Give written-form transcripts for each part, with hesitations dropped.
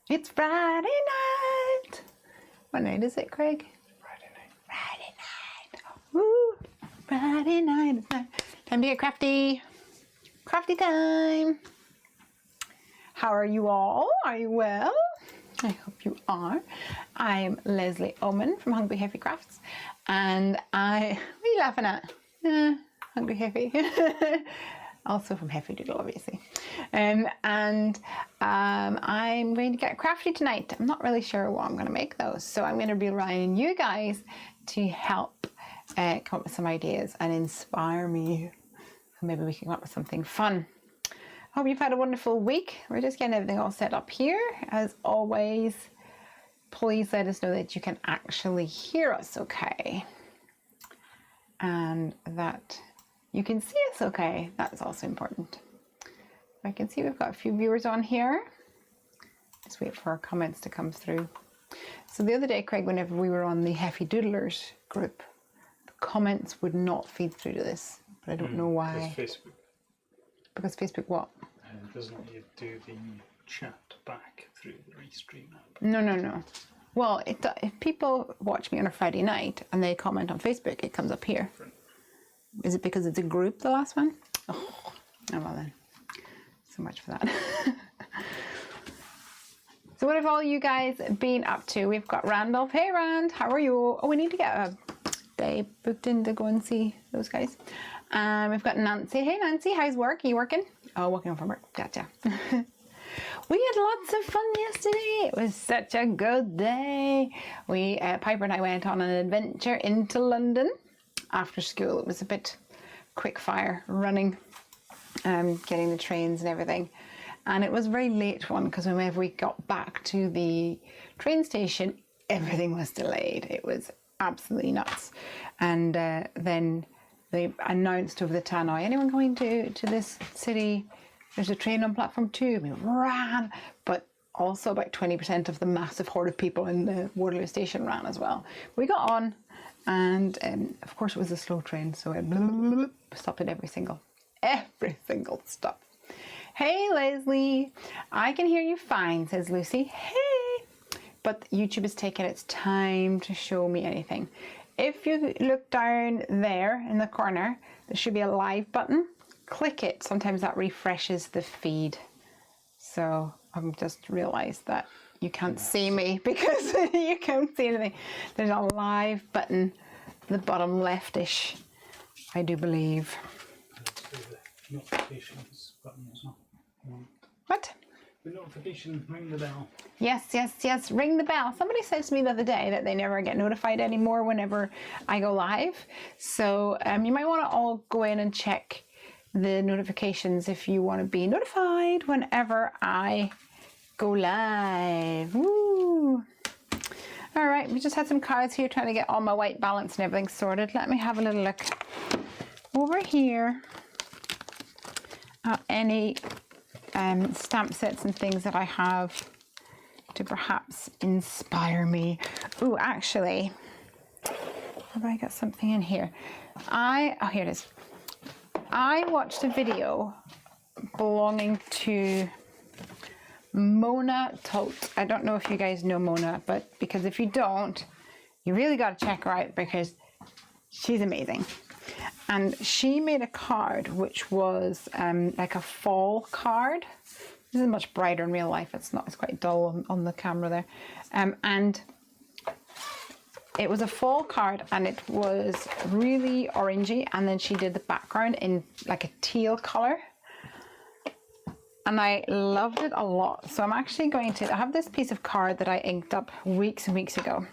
It's Friday night. What night is it, Craig? Friday night. Friday night. Woo! Friday night. It's time to get crafty. Crafty time. How are you all? Are you well? I hope you are. I'm Lesley Oman from Hungry Heffy Crafts, and what are you laughing at? Hungry Heffy. Also from Heffy Doodle, obviously. I'm going to get crafty tonight. I'm not really sure what I'm going to make though, so I'm going to be relying on you guys to help come up with some ideas and inspire me. So maybe we can come up with something fun. Hope you've had a wonderful week. We're just getting everything all set up here. As always, please let us know that you can actually hear us okay, and that you can see us okay. That's also important. I can see we've got a few viewers on here. Just wait for our comments to come through. So the other day, Craig, whenever we were on the Heffy Doodlers group, the comments would not feed through to this, but I don't know why. Because Facebook. Because Facebook what? Doesn't it do the chat back through the restream app? No. Well, if people watch me on a Friday night and they comment on Facebook, it comes up here. Different. Is it because it's a group, the last one? Oh well then. So much for that. So what have all you guys been up to? We've got Randolph. Hey Rand, how are you? Oh, we need to get a day booked in to go and see those guys. We've got Nancy. Hey Nancy, how's work? Are you working? Oh, working from work. Gotcha. We had lots of fun yesterday. It was such a good day. Piper and I went on an adventure into London after school. It was a bit quick fire running, getting the trains and everything. And it was a very late one because whenever we got back to the train station, everything was delayed. It was absolutely nuts. And then they announced over the tannoy, anyone going to this city? There's a train on platform 2. We ran, but also about 20% of the massive horde of people in the Waterloo station ran as well. We got on, and of course it was a slow train, so it stopped at every single stop. Hey Leslie, I can hear you fine, says Lucy. Hey, but YouTube is taking its time to show me anything. If you look down there in the corner, there should be a live button. Click it. Sometimes that refreshes the feed. So I've just realized that you can't see me because you can't see anything. There's a live button, the bottom leftish, I do believe. The notifications button as well. What? The notification, ring the bell. Yes, ring the bell. Somebody said to me the other day that they never get notified anymore whenever I go live. So you might want to all go in and check the notifications if you want to be notified whenever I go live. Woo! All right, we just had some cards here trying to get all my white balance and everything sorted. Let me have a little look over here at any stamp sets and things that I have to perhaps inspire me. Oh, actually, have I got something in here? Oh, here it is. I watched a video belonging to Mona Tote. I don't know if you guys know Mona, but because if you don't, you really got to check her out because she's amazing. And she made a card which was like a fall card. This is much brighter in real life. It's not. It's quite dull on the camera there. And it was a fall card, and it was really orangey. And then she did the background in like a teal color, and I loved it a lot. So I'm actually going to. I have this piece of card that I inked up weeks and weeks ago.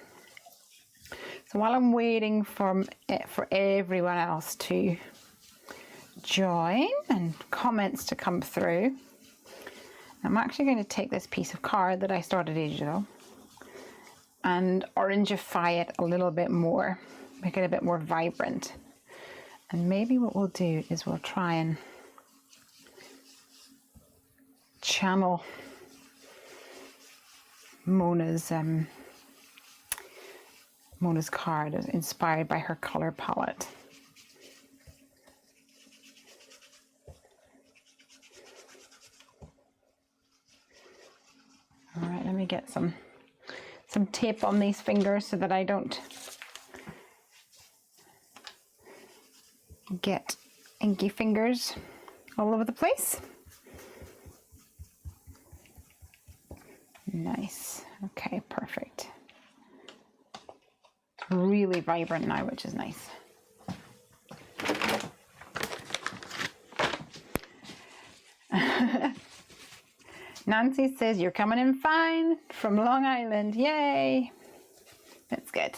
So while I'm waiting for everyone else to join and comments to come through, I'm actually going to take this piece of card that I started ages ago and orangify it a little bit more, make it a bit more vibrant. And maybe what we'll do is we'll try and channel Mona's card inspired by her color palette. All right, let me me get some tape on these fingers so that I don't get inky fingers all over the place. Nice. Okay, perfect. It's really vibrant now, which is nice. Nancy says you're coming in fine from Long Island. Yay! That's good.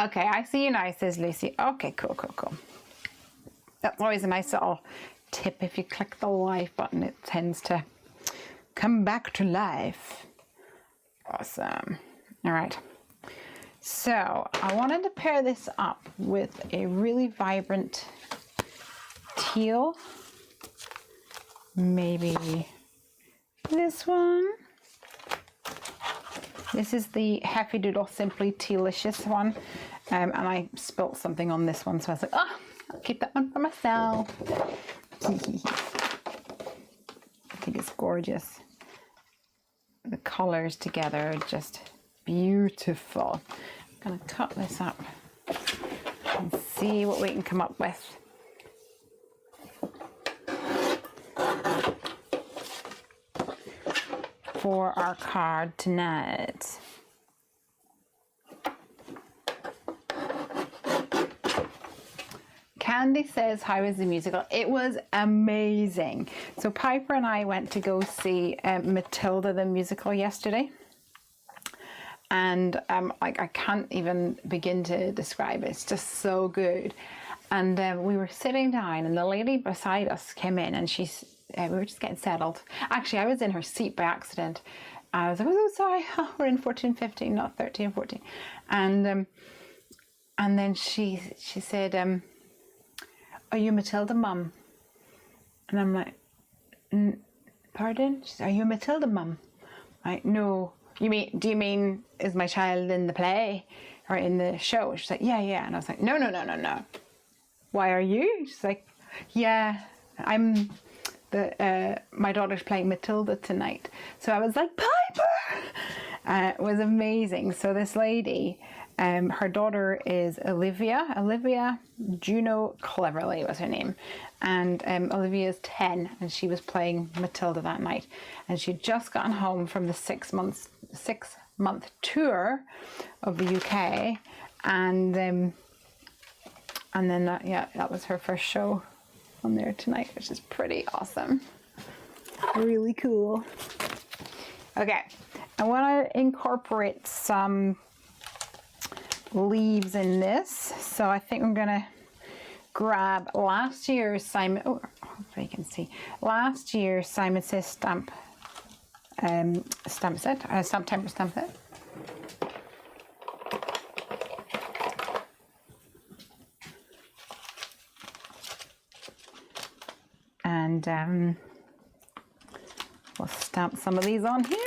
Okay, I see you now, says Lucy. Okay, cool, cool, cool. That's always a nice little tip. If you click the live button, it tends to come back to life. Awesome. All right. So I wanted to pair this up with a really vibrant teal. Maybe this one. This is the Heffy Doodle Simply Tealicious one. And I spilt something on this one, so I was like, oh, I'll keep that one for myself. I think it's gorgeous. The colors together are just beautiful. I'm going to cut this up and see what we can come up with. For our card tonight. Candy says, how was the musical? It was amazing. So Piper and I went to go see Matilda the musical yesterday. And like, I can't even begin to describe it. It's just so good. And we were sitting down and the lady beside us came in and she's we were just getting settled. Actually, I was in her seat by accident. I was like, oh, sorry, we're in 14, 15, not 13, 14. And then she said, are you Matilda, Mum? And I'm like, pardon? She said, are you Matilda, Mum? Like, no. Do you mean, is my child in the play or in the show? She's like, yeah. And I was like, no. Why are you? She's like, yeah, I'm... my daughter's playing Matilda tonight. So I was like, Piper! It was amazing. So this lady, her daughter is Olivia Juno Cleverly was her name. And Olivia's 10 and she was playing Matilda that night. And she'd just gotten home from the six month tour of the UK. And then that was her first show on there tonight, which is pretty awesome. Really cool. Okay, I want to incorporate some leaves in this, so I think I'm gonna grab last year's Simon. Oh, hopefully you can see last year's Simon Says stamp set, stamp temper stamp set. And we'll stamp some of these on here.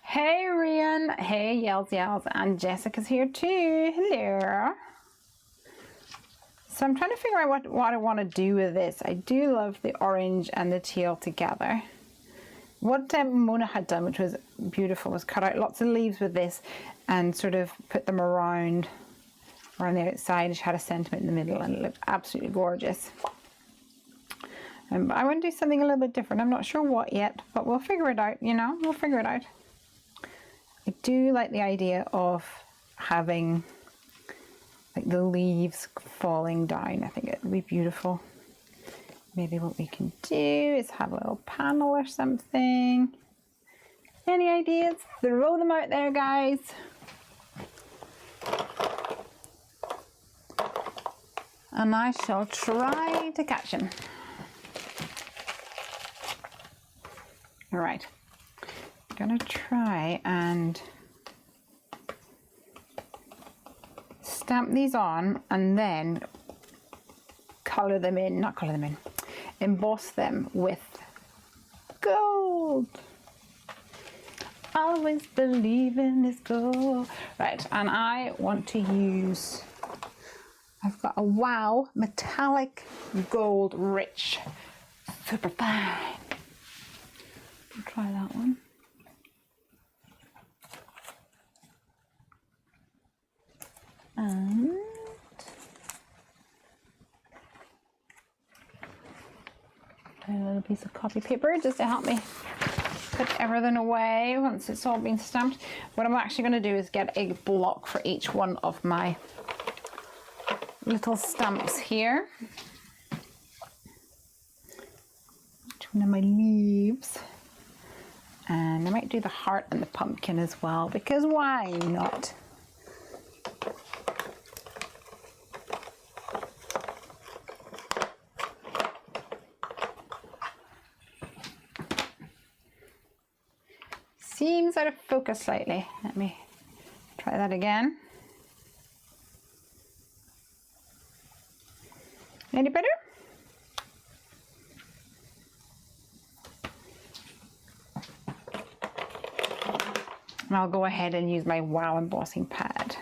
Hey Rian, hey Yells, and Jessica's here too. Hello. So I'm trying to figure out what I want to do with this. I do love the orange and the teal together. What Mona had done, which was beautiful, was cut out lots of leaves with this and sort of put them around the outside. She had a sentiment in the middle and it looked absolutely gorgeous. But I want to do something a little bit different. I'm not sure what yet, but we'll figure it out, you know, we'll figure it out. I do like the idea of having like the leaves falling down. I think it would be beautiful. Maybe what we can do is have a little panel or something. Any ideas? Throw them out there, guys. And I shall try to catch them. All right, I'm gonna try and stamp these on and then emboss them with gold. Always believe in this gold. Right, and I want to use, I've got a Wow metallic gold rich, super fine. try that one. And a little piece of copy paper just to help me put everything away once it's all been stamped. What I'm actually going to do is get a block for each one of my little stamps here. Each one of my leaves. And I might do the heart and the pumpkin as well, because why not? Seems out of focus slightly. Let me try that again. Any better? And I'll go ahead and use my Wow embossing pad.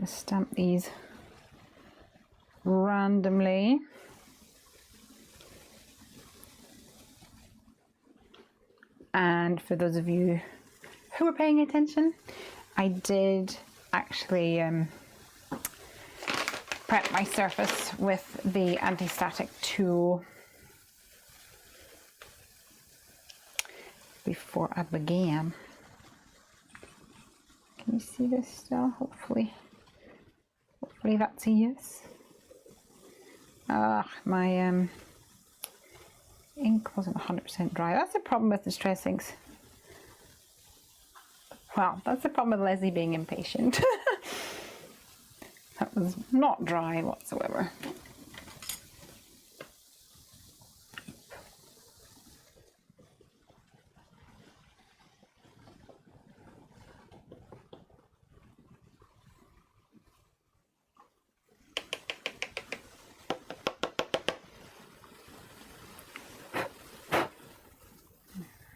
Just stamp these randomly. And for those of you who were paying attention, I did actually prep my surface with the anti-static tool before I began. Can you see this still? Hopefully that's a yes. My ink wasn't 100% dry. That's the problem with Distress inks. Well, that's the problem with Lesley being impatient. That was not dry whatsoever.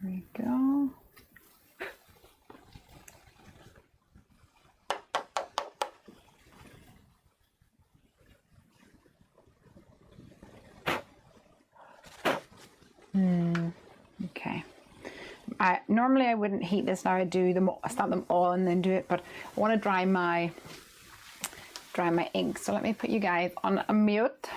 There we go. Okay. Normally I wouldn't heat this now. I do them, stamp them all and then do it, but I want to dry my ink. So let me put you guys on a mute.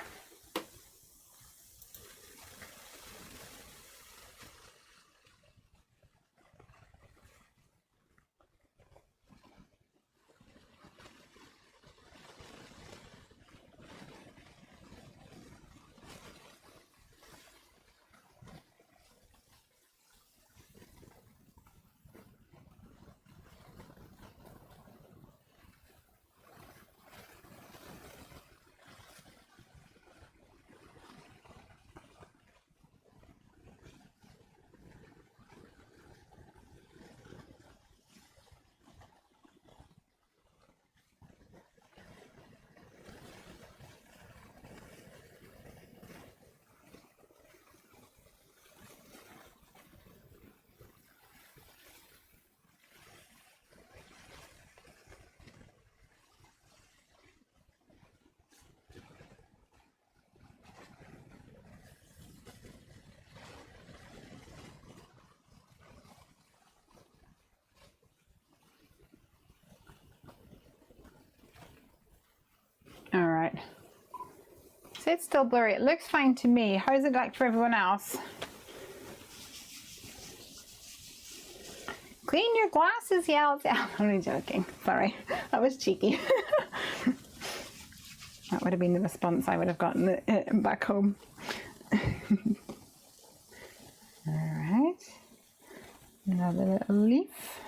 All right. So it's still blurry. It looks fine to me. How is it like for everyone else? Clean your glasses, yeah. I'm only joking. Sorry, that was cheeky. That would have been the response I would have gotten back home. All right. Another little leaf.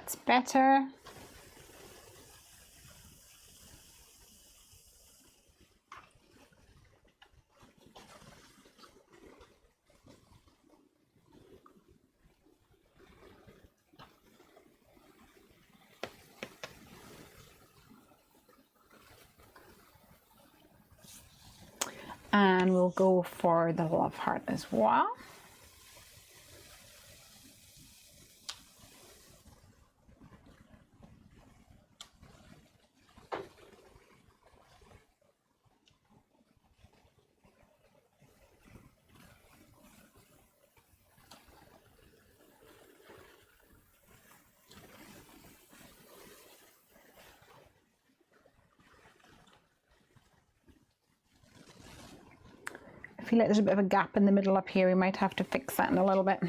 That's better. And we'll go for the love heart as well. I feel like there's a bit of a gap in the middle up here. We might have to fix that in a little bit.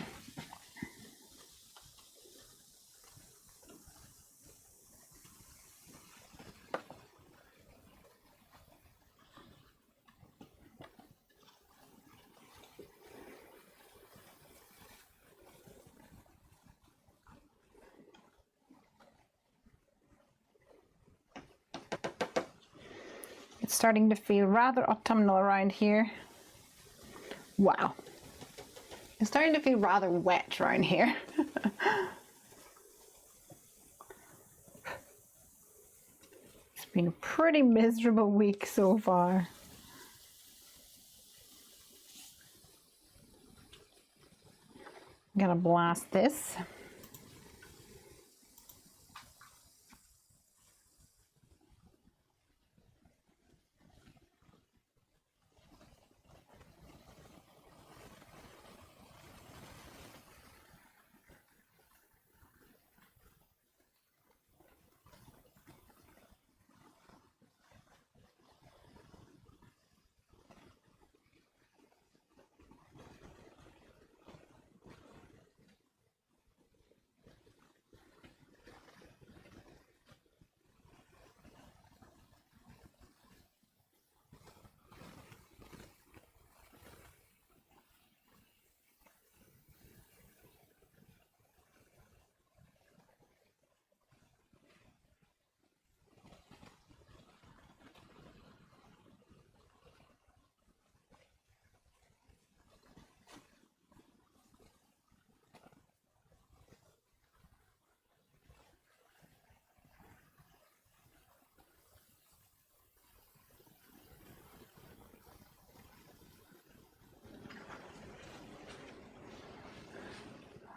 It's starting to feel rather autumnal around here. Wow. It's starting to feel rather wet around here. It's been a pretty miserable week so far. I'm gonna blast this.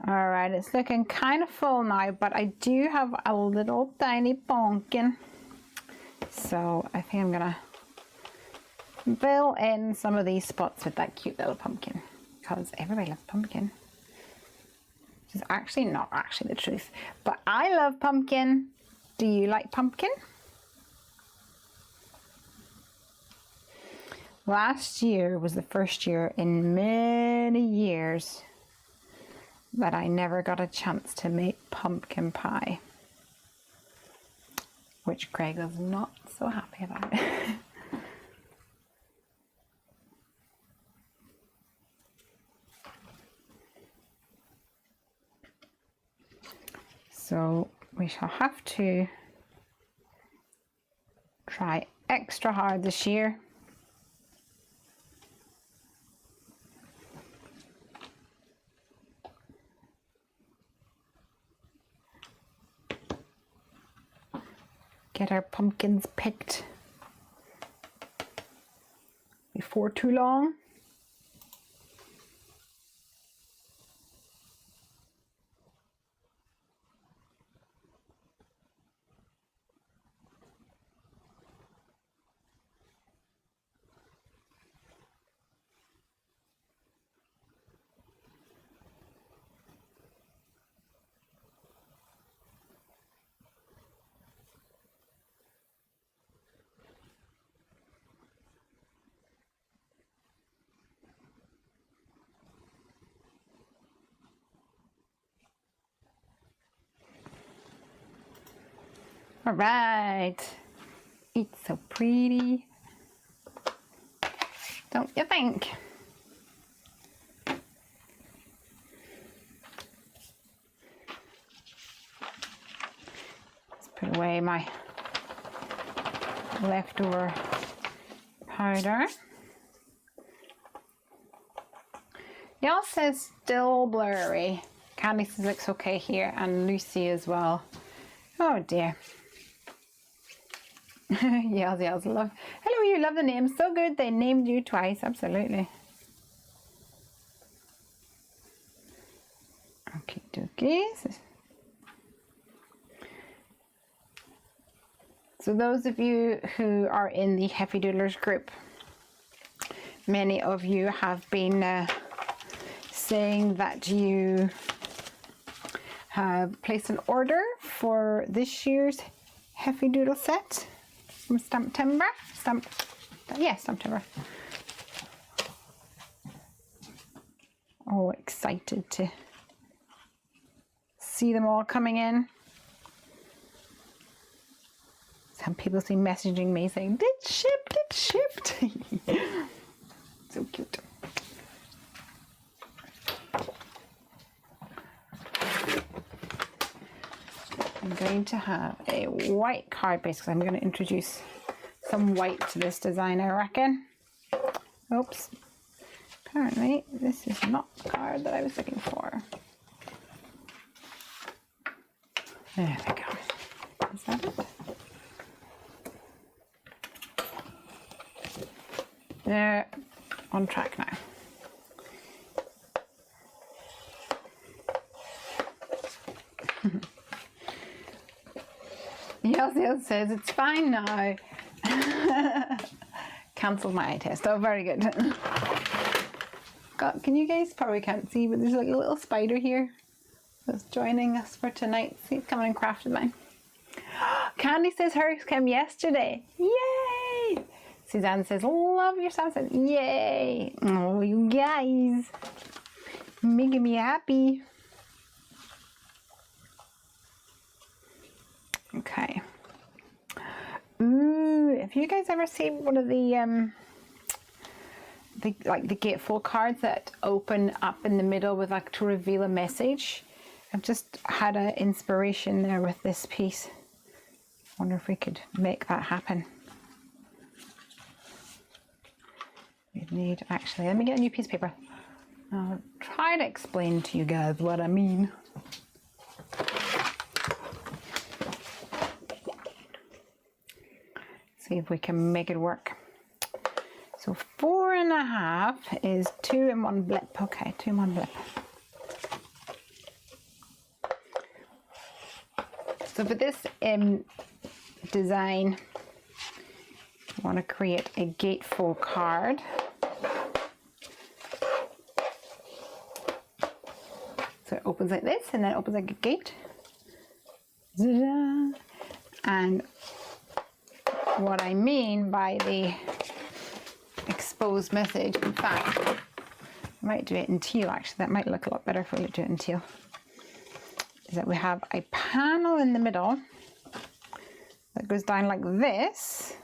All right, it's looking kind of full now, but I do have a little tiny pumpkin. So I think I'm gonna fill in some of these spots with that cute little pumpkin because everybody loves pumpkin. Which is actually not actually the truth, but I love pumpkin. Do you like pumpkin? Last year was the first year in many years that I never got a chance to make pumpkin pie, which Craig was not so happy about. So we shall have to try extra hard this year. Get our pumpkins picked before too long. All right, it's so pretty, don't you think? away my leftover powder. Y'all says still blurry. Candy says looks okay here, and Lucy as well. Oh dear. Yells love. Hello, you love the name. So good they named you twice. Absolutely. Okay, dokies. So those of you who are in the Heffy Doodlers group, many of you have been saying that you have placed an order for this year's Heffy Doodle set from Stamptember. Stamptember. Oh, excited to see them all coming in. Some people seem messaging me saying, it's shipped, it's shipped. So cute. I'm going to have a white card base because I'm going to introduce some white to this design, I reckon. Oops. Apparently, this is not the card that I was looking for. There we go. Is that it? They're on track now. Yes says it's fine now. Cancelled my eye test. Oh, very good. God, can you guys probably can't see, but there's like a little spider here that's joining us for tonight. See, it's coming and crafted mine. Candy says hers came yesterday. Yay! Suzanne says, love your sunset. Yay! Oh, you guys. Making me happy. Okay. Ooh, have you guys ever seen one of the gatefold cards that open up in the middle with like to reveal a message? I've just had an inspiration there with this piece. Wonder if we could make that happen. We need, actually, let me get a new piece of paper. I'll try to explain to you guys what I mean. See if we can make it work. So 4.5 is 2 in 1 blip. Okay, 2 in 1 blip. So for this design, I want to create a gatefold card. So it opens like this, and then it opens like a gate. And what I mean by the exposed message, in fact, I might do it in teal actually, that might look a lot better if we do it in teal, is that we have a panel in the middle that goes down like this,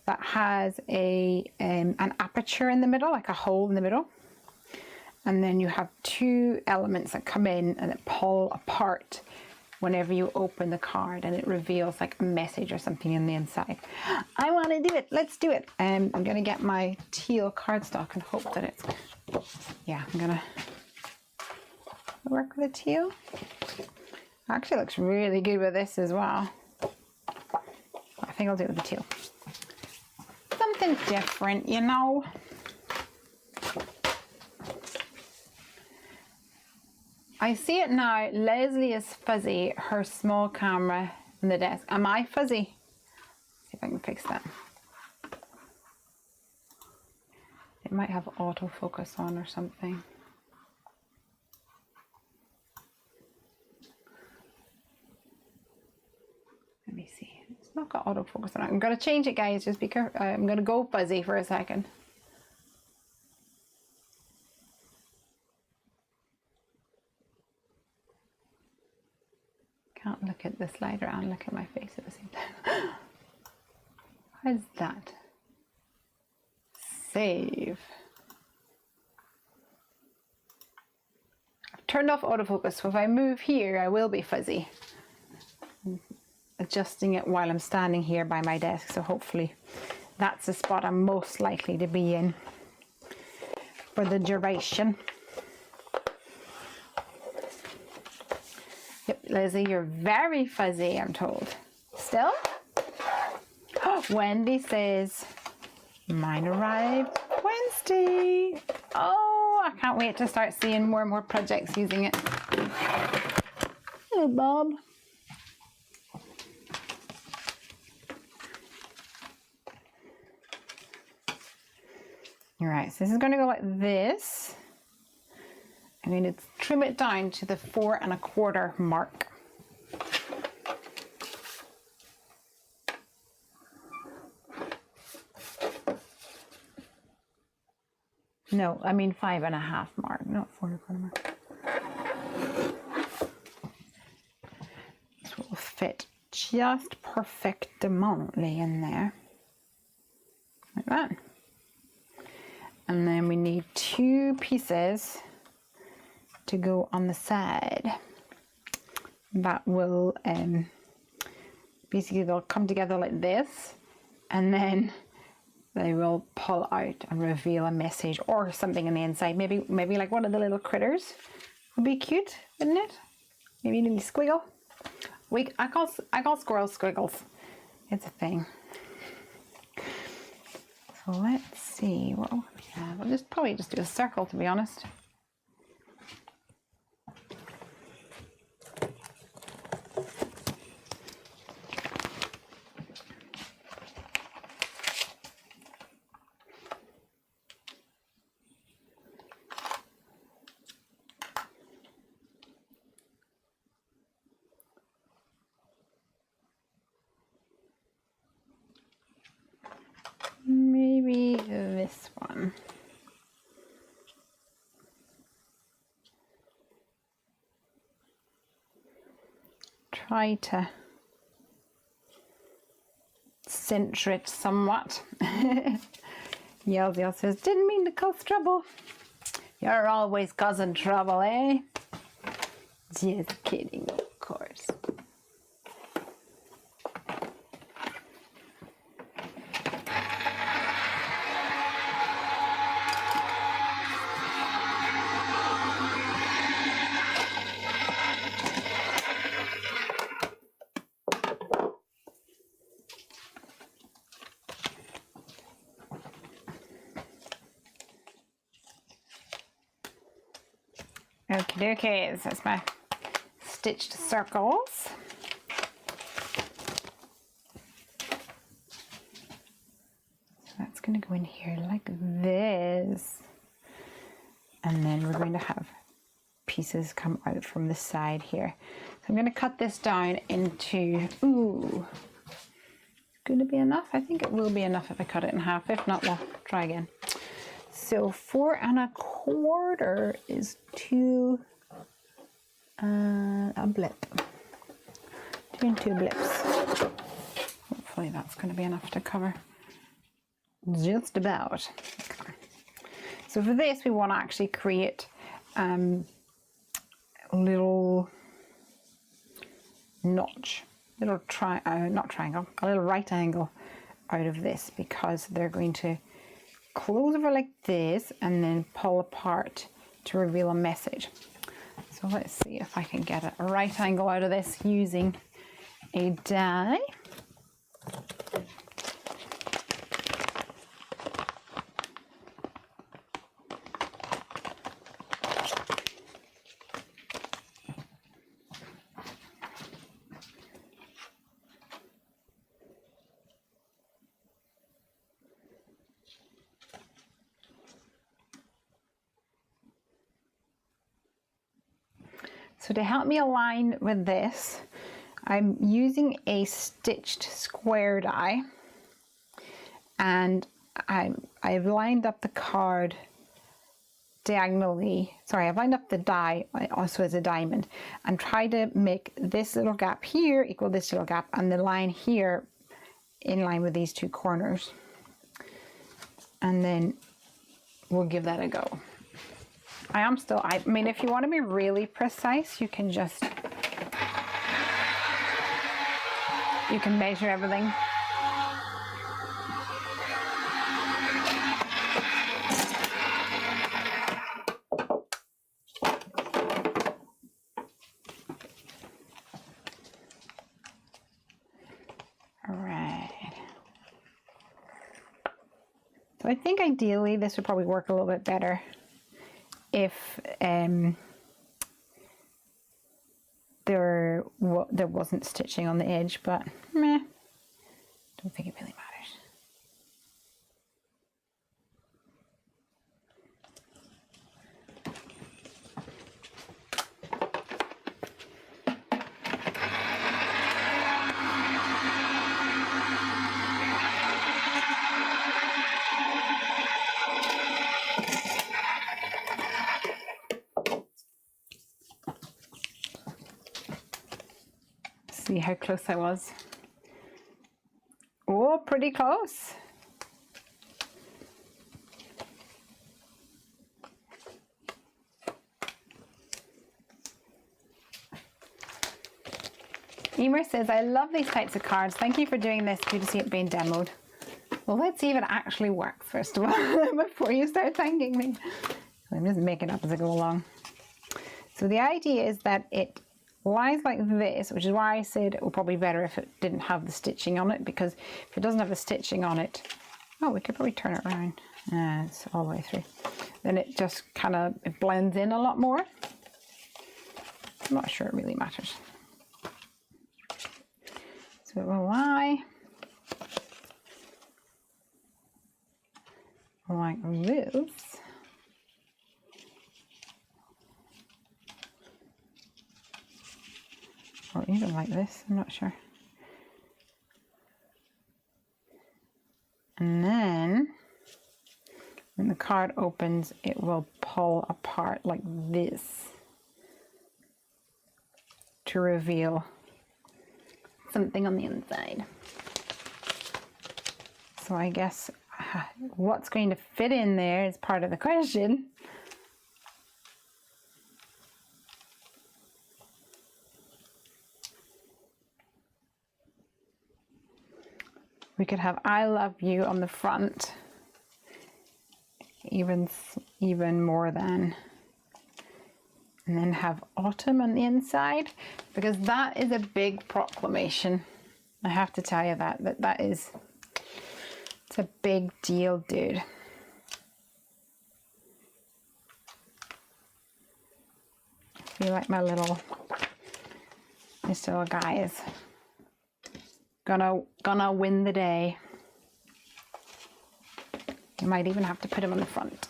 that has an aperture in the middle, like a hole in the middle, and then you have 2 elements that come in and that pull apart whenever you open the card, and it reveals like a message or something in the inside. I want to do it. Let's do it. I'm going to get my teal cardstock and hope that it's, yeah, I'm going to work with the teal. Actually looks really good with this as well. I think I'll do it with the teal. Something different, you know. I see it now. Lesley is fuzzy, her small camera in the desk. Am I fuzzy? See if I can fix that. It might have autofocus on or something. Let me see. It's not got autofocus on it. I'm going to change it, guys. Just be careful. I'm going to go fuzzy for a second. Can't look at the slider and look at my face at the same time. What is that? Save. I've turned off autofocus, so if I move here, I will be fuzzy. adjusting it while I'm standing here by my desk, so hopefully that's the spot I'm most likely to be in for the duration. Yep, Lizzie, you're very fuzzy, I'm told. Still? Wendy says, mine arrived Wednesday. Oh, I can't wait to start seeing more and more projects using it. Hello, Bob. All right, so this is going to go like this. I'm going to trim it down to the 4 1/4 mark. No, I mean 5 1/2 mark, not 4 1/4 mark. This will fit just perfectly in there, like that. And then we need 2 pieces to go on the side. That will, basically they'll come together like this, and then they will pull out and reveal a message or something on the inside. Maybe like one of the little critters would be cute, wouldn't it? Maybe a little squiggle. I call squirrels squiggles. It's a thing. So let's see what we have. We'll probably just do a circle, to be honest. Maybe this one. Try to center it somewhat. Yell says, didn't mean to cause trouble. You're always causing trouble, eh? Just kidding, of course. Okay, so that's my stitched circles. So that's going to go in here like this. And then we're going to have pieces come out from the side here. So I'm going to cut this down into, ooh, going to be enough? I think it will be enough if I cut it in half. If not, we'll try again. So 4 1/4 is 2, a blip. 2 and 2 blips. Hopefully that's going to be enough to cover just about. Okay. So for this, we want to actually create a little notch, not triangle, a little right angle out of this, because they're going to close over like this and then pull apart to reveal a message. So let's see if I can get a right angle out of this using a die. So to help me align with this, I'm using a stitched square die, and I've lined up the card diagonally. Sorry, I've lined up the die also as a diamond, and tried to make this little gap here equal this little gap, and the line here in line with these 2 corners. And then we'll give that a go. I mean, if you want to be really precise, you can just you can measure everything. So I think ideally this would probably work a little bit better if there wasn't stitching on the edge, but meh, don't think it really matters. See how close I was. Oh, pretty close. Emer says, I love these types of cards. Thank you for doing this. Good to see it being demoed. Well, let's see if it actually works first of all before you start thanking me. I'm just making it up as I go along. So the idea is that it lies like this, which is why I said it would probably be better if it didn't have the stitching on it, because if it doesn't have the stitching on it, oh, we could probably turn it around. It's all the way through. Then it just kind of blends in a lot more. I'm not sure it really matters. So it will lie like this. Or even like this, I'm not sure. And then when the card opens, it will pull apart like this to reveal something on the inside. So I guess what's going to fit in there is part of the question. We could have I love you on the front, even more than, and then have autumn on the inside, because that is a big proclamation. I have to tell you that is, it's a big deal, dude. I feel like this little guy is gonna win the day. You might even have to put him on the front.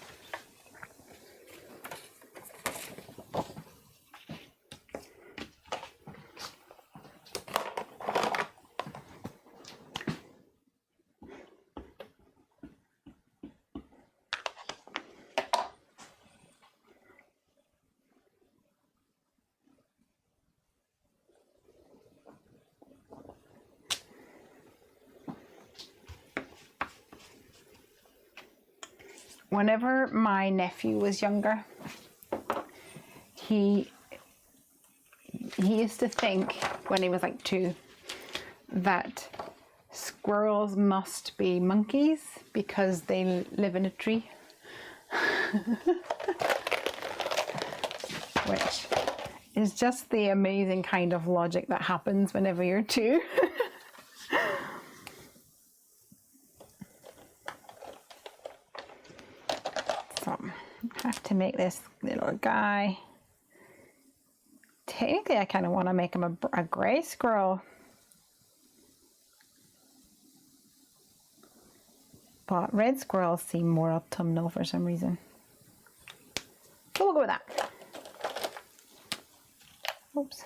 Whenever my nephew was younger, he used to think, when he was like 2, that squirrels must be monkeys because they live in a tree. Which is just the amazing kind of logic that happens whenever you're 2. Have to make this little guy. Technically, I kind of want to make him a grey squirrel, but red squirrels seem more autumnal for some reason. So we'll go with that. Oops.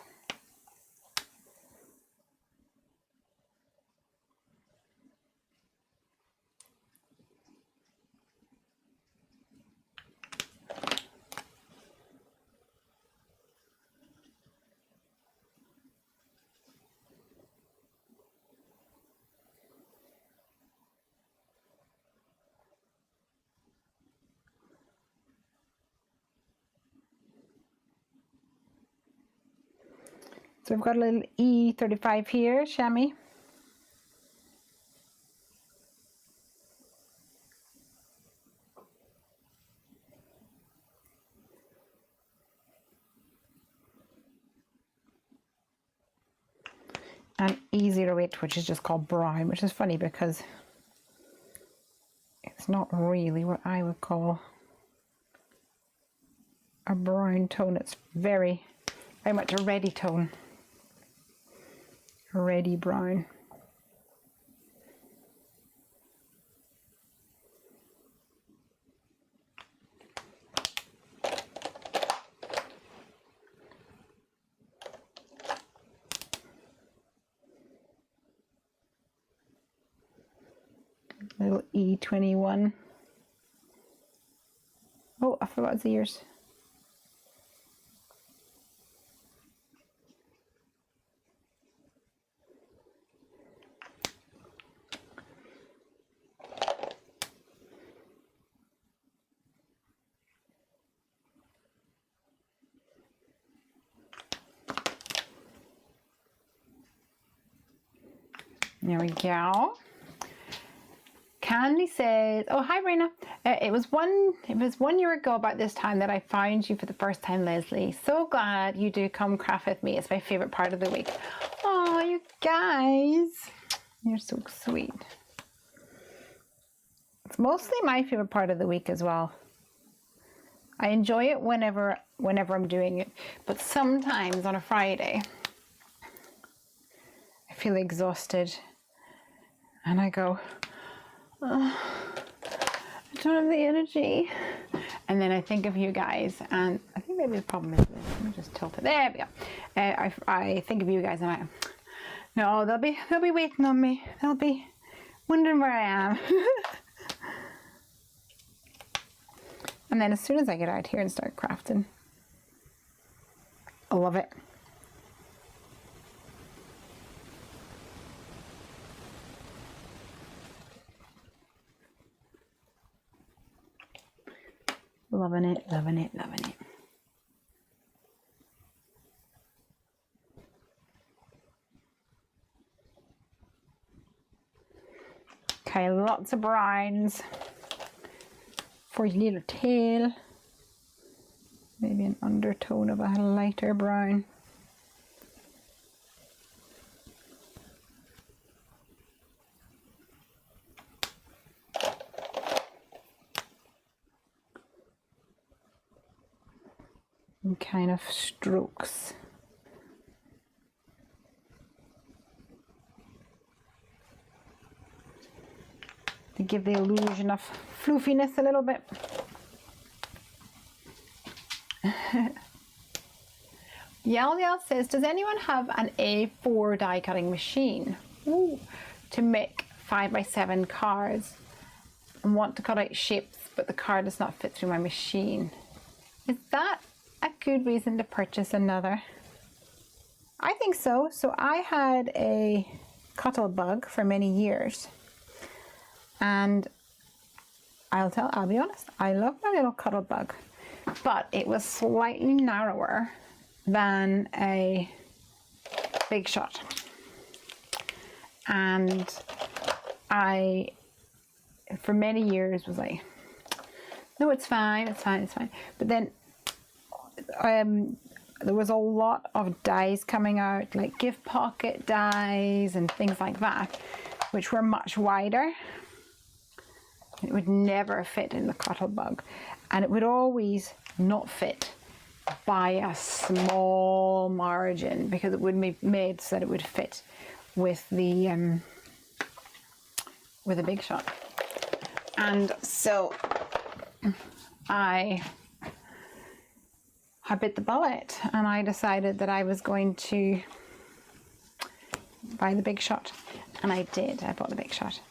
So we've got a little E35 here, chamois. and E08, which is just called brown, which is funny because it's not really what I would call a brown tone. It's very, very much a reddy tone, a reddy brown. Little E21. Oh, I forgot his ears. There we go. Candy says, "Oh, hi, Raina. It was 1 year ago about this time that I found you for the first time, Lesley. So glad you do come craft with me. It's my favorite part of the week." Oh, you guys, you're so sweet. It's mostly my favorite part of the week as well. I enjoy it whenever I'm doing it, but sometimes on a Friday, I feel exhausted, and I go, "Oh, I don't have the energy." And then I think of you guys, and I think maybe the problem is this. Let me just tilt it. There we go. I think of you guys, and no, they'll be waiting on me. They'll be wondering where I am. And then as soon as I get out here and start crafting, I love it. Loving it, loving it, loving it. Okay, lots of browns for his little tail. Maybe an undertone of a lighter brown. And kind of strokes. To give the illusion of floofiness a little bit. Yell says, "Does anyone have an A4 die cutting machine to make 5x7 cards and want to cut out shapes, but the card does not fit through my machine? Is that a good reason to purchase another?" I think so. So I had a Cuttlebug for many years, and I'll be honest, I love my little Cuttlebug, but it was slightly narrower than a Big Shot, and I for many years was like, "No, it's fine, it's fine, it's fine." But then there was a lot of dies coming out, like gift pocket dies and things like that, which were much wider. It would never fit in the Cuttlebug, and it would always not fit by a small margin because it would be made so that it would fit with the Big Shot. And so I bit the bullet, and I decided that I was going to buy the Big Shot, and I did. I bought the Big Shot,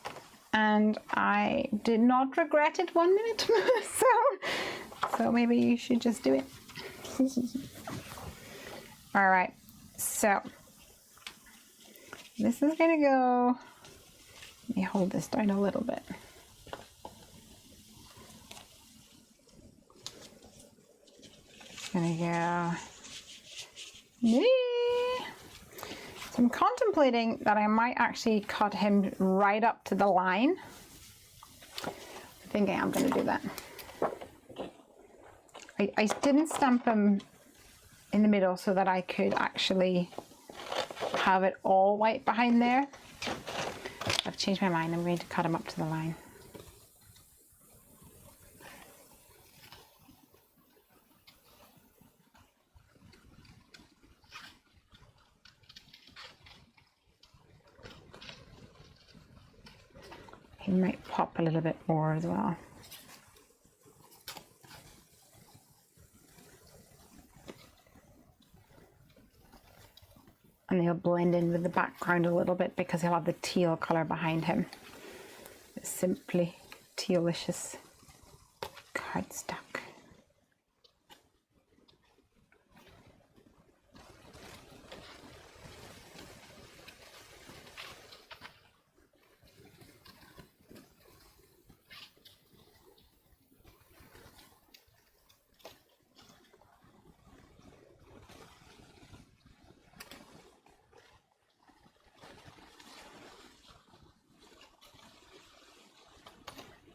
and I did not regret it 1 minute. so maybe you should just do it. All right, so this is gonna go. Let me hold this down a little bit. Gonna go. So I'm contemplating that I might actually cut him right up to the line. I'm thinking I'm gonna do that. I didn't stamp him in the middle so that I could actually have it all white behind there. I've changed my mind. I'm going to cut him up to the line. He might pop a little bit more as well. And he'll blend in with the background a little bit because he'll have the teal colour behind him. It's simply tealicious cardstock.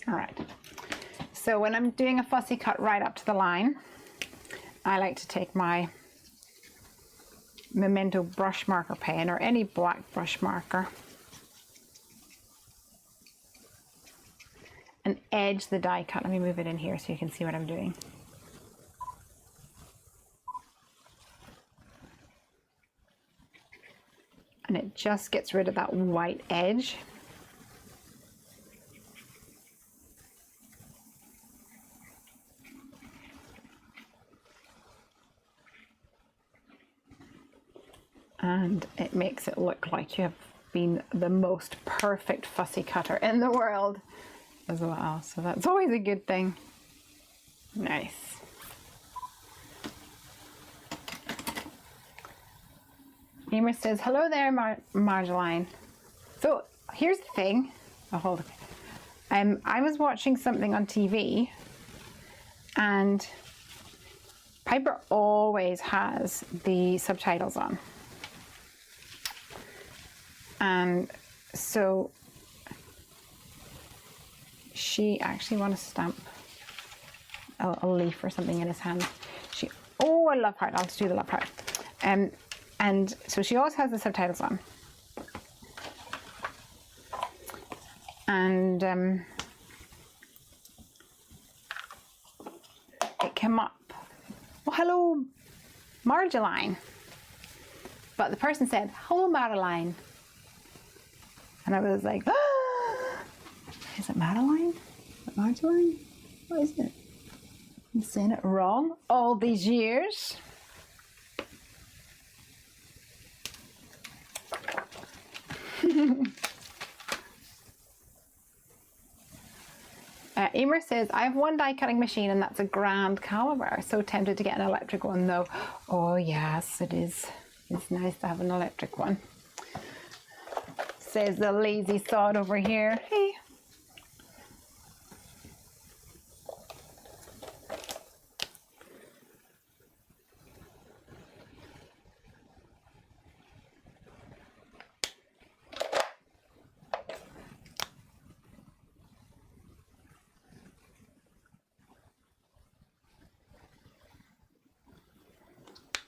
All right, so when I'm doing a fussy cut right up to the line, I like to take my Memento brush marker pen or any black brush marker and edge the die cut. Let me move it in here so you can see what I'm doing. And it just gets rid of that white edge. And it makes it look like you have been the most perfect fussy cutter in the world as well. So that's always a good thing. Nice. Emer says, hello there, Marjoline. So here's the thing. Oh, hold on. I was watching something on TV and Piper always has the subtitles on. And so she actually wants to stamp a leaf or something in his hand. Oh, a love heart. I'll just do the love heart. And so she always has the subtitles on. And it came up, well, hello, Marjoline. But the person said, hello, Madeline. And I was like, ah! Is it Madeline? Is it Marjoline? What is it? I'm saying it wrong all these years. Emer says, I have one die cutting machine and that's a grand caliber. So tempted to get an electric one though. Oh yes, it is. It's nice to have an electric one. Says the lazy sod over here. Hey.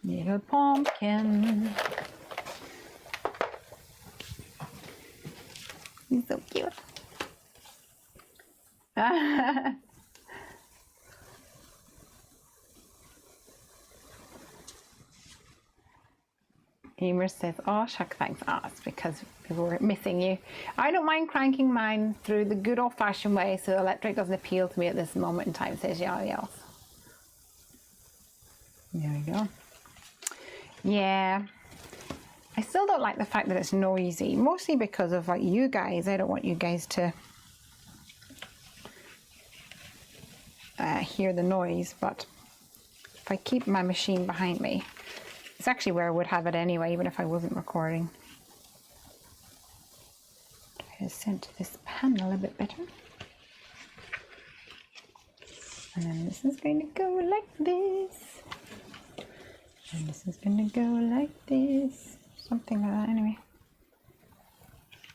Little pumpkin. He's so cute. Emer says, oh, shuck, thanks. Oh, it's because we were missing you. I don't mind cranking mine through the good old-fashioned way, so electric doesn't appeal to me at this moment in time, says Yali else. There we go. Yeah. I still don't like the fact that it's noisy, mostly because of like you guys. I don't want you guys to hear the noise, but if I keep my machine behind me, it's actually where I would have it anyway, even if I wasn't recording. Try to center this pan a little bit better. And then this is going to go like this. And this is going to go like this. Something like that anyway.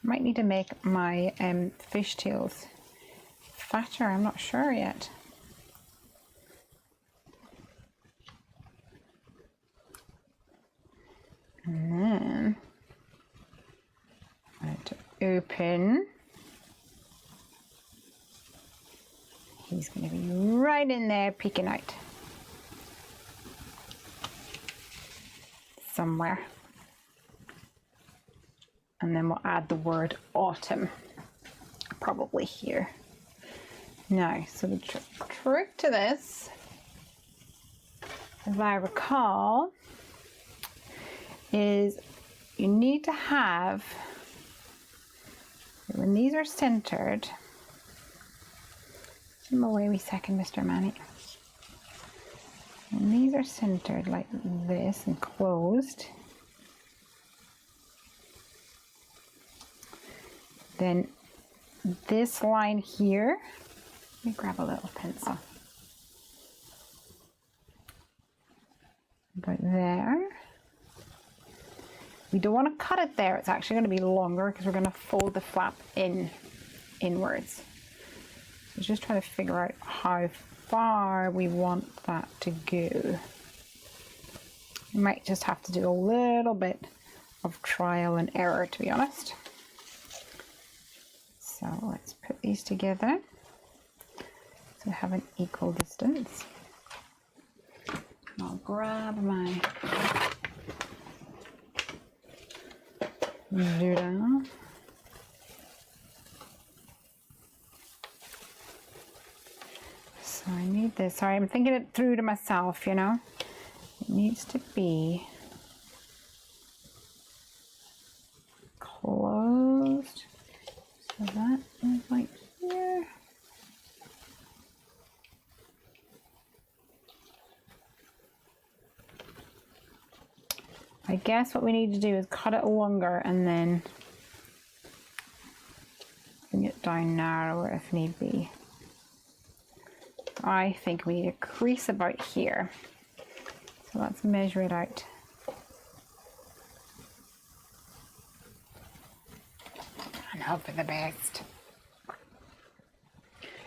Might need to make my fishtails fatter, I'm not sure yet. And then open. He's going to be right in there peeking out somewhere. And then we'll add the word autumn, probably here. Now, so the trick to this, as I recall, is you need to have, when these are centered, come away a wee second, Mr. Manny. When these are centered like this and closed, then this line here, let me grab a little pencil. About there. We don't want to cut it there. It's actually going to be longer because we're going to fold the flap inwards. So just trying to figure out how far we want that to go. You might just have to do a little bit of trial and error, to be honest. So let's put these together so we have an equal distance. I'll grab my doodle. So I need this. Sorry, I'm thinking it through to myself, you know. It needs to be closed. So that is like here. I guess what we need to do is cut it longer and then bring it down narrower if need be. I think we need a crease about here. So let's measure it out. And hope for the best.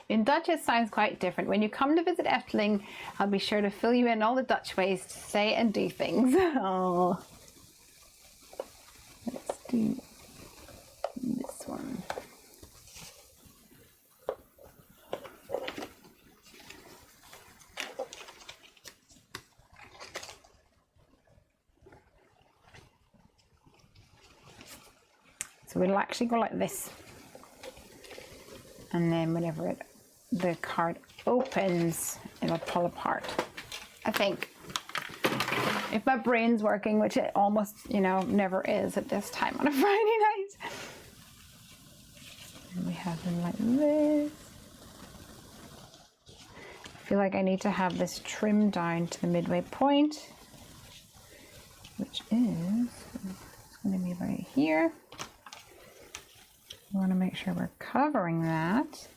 In Dutch, it sounds quite different. When you come to visit Efteling, I'll be sure to fill you in all the Dutch ways to say and do things. Oh. Let's do this one. So we'll actually go like this. And then whenever the card opens, it'll pull apart, I think. If my brain's working, which it almost, you know, never is at this time on a Friday night. And we have them like this. I feel like I need to have this trimmed down to the midway point, which is, it's going to be right here. We want to make sure we're covering that.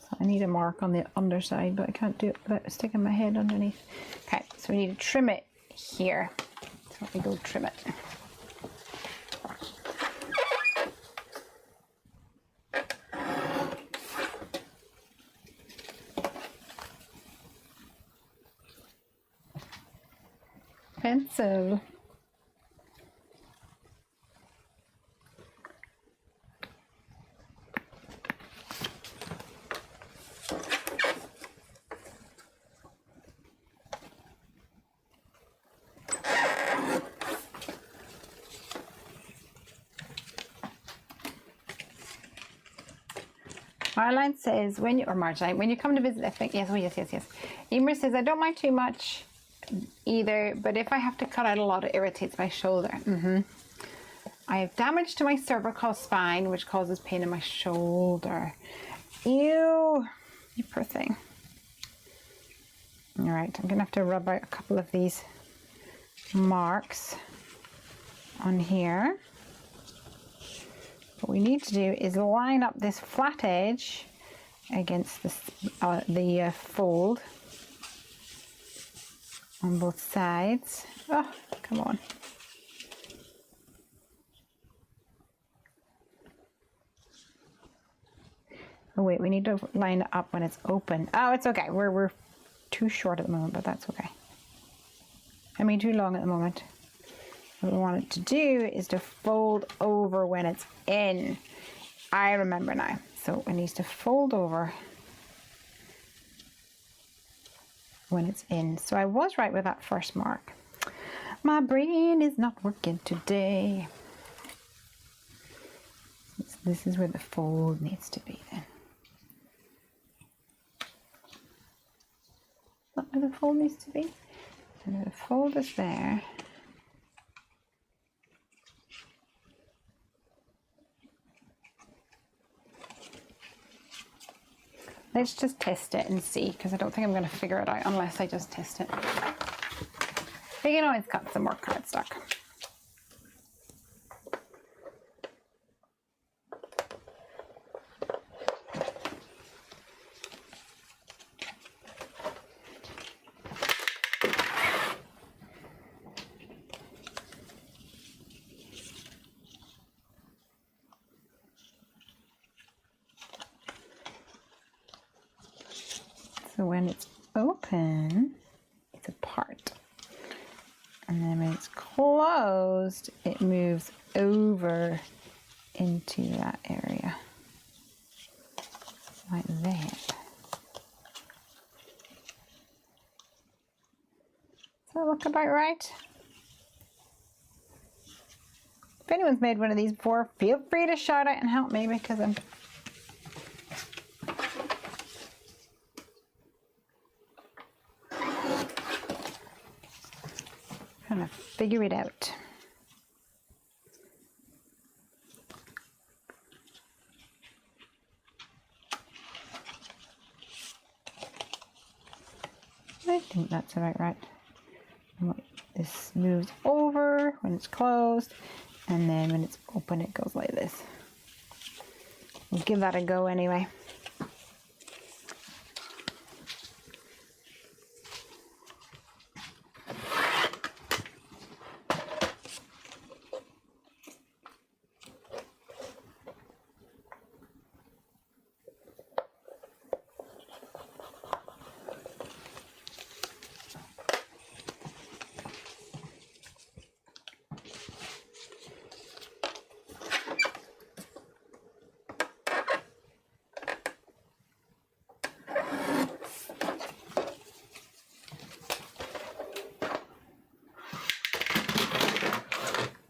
So I need a mark on the underside, but I can't do it without sticking my head underneath. Okay, so we need to trim it here. So let me go trim it. Pencil. Marlene says, when you, or Marjane, when you come to visit, I think, yes, oh yes, yes, yes. Emer says, I don't mind too much either, but if I have to cut out a lot, it irritates my shoulder. I have damage to my cervical spine, which causes pain in my shoulder. Ew, you poor thing. All right, I'm gonna have to rub out a couple of these marks on here. What we need to do is line up this flat edge against this, the fold on both sides. Oh, come on. Oh wait, we need to line it up when it's open. Oh, it's okay. We're too short at the moment, but that's okay. I mean, too long at the moment. What we want it to do is to fold over when it's in. I remember now. So it needs to fold over when it's in. So I was right with that first mark. My brain is not working today. This is where the fold needs to be then. Not where the fold needs to be. So the fold is there. Let's just test it and see, because I don't think I'm going to figure it out unless I just test it. But you can always cut some more cardstock. So when it's open, it's apart. And then when it's closed, it moves over into that area. Like that. Does that look about right? If anyone's made one of these before, feel free to shout out and help me, because I'm trying to figure it out. I think that's about right. This moves over when it's closed, and then when it's open it goes like this. We'll give that a go anyway.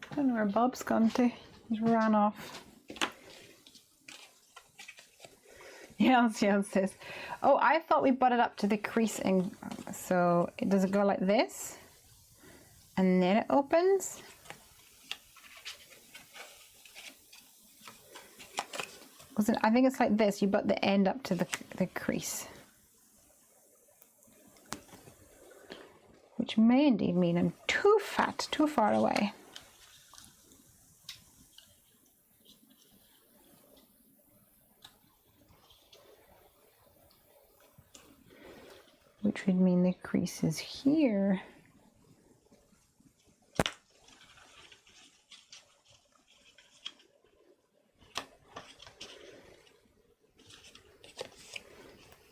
I don't know where Bob's gone to. He's ran off. Yes, yes. Oh, I thought we butted up to the creasing. So does it go like this? And then it opens? I think it's like this. You butt the end up to the crease. Which may indeed mean I'm too fat, too far away. Which would mean the crease is here.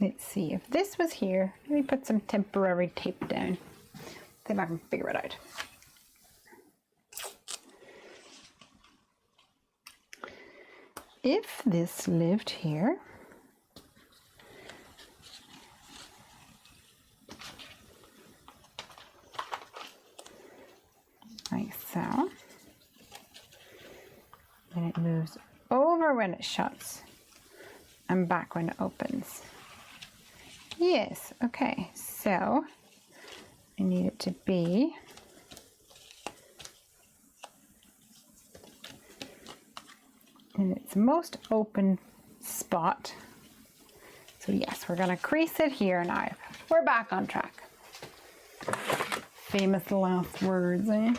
Let's see, if this was here, let me put some temporary tape down. See if I can figure it out. If this lived here, like so, and it moves over when it shuts and back when it opens. Yes, okay, so I need it to be in its most open spot. So yes, we're gonna crease it here now. We're back on track. Famous last words, eh?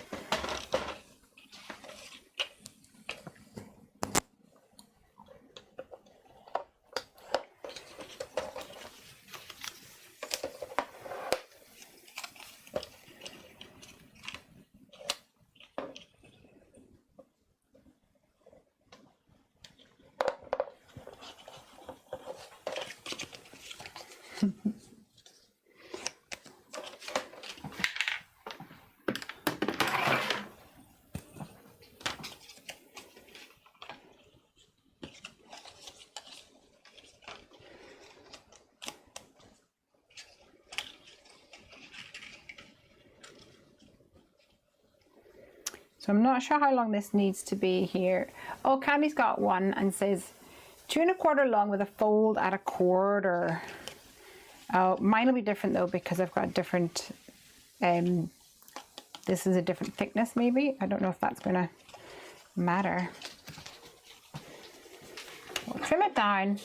So I'm not sure how long this needs to be here. Oh, Cammy's got one and says 2 1/4 long with a fold at 1/4. Oh, mine will be different though because I've got different, this is a different thickness maybe. I don't know if that's gonna matter. We'll trim it down,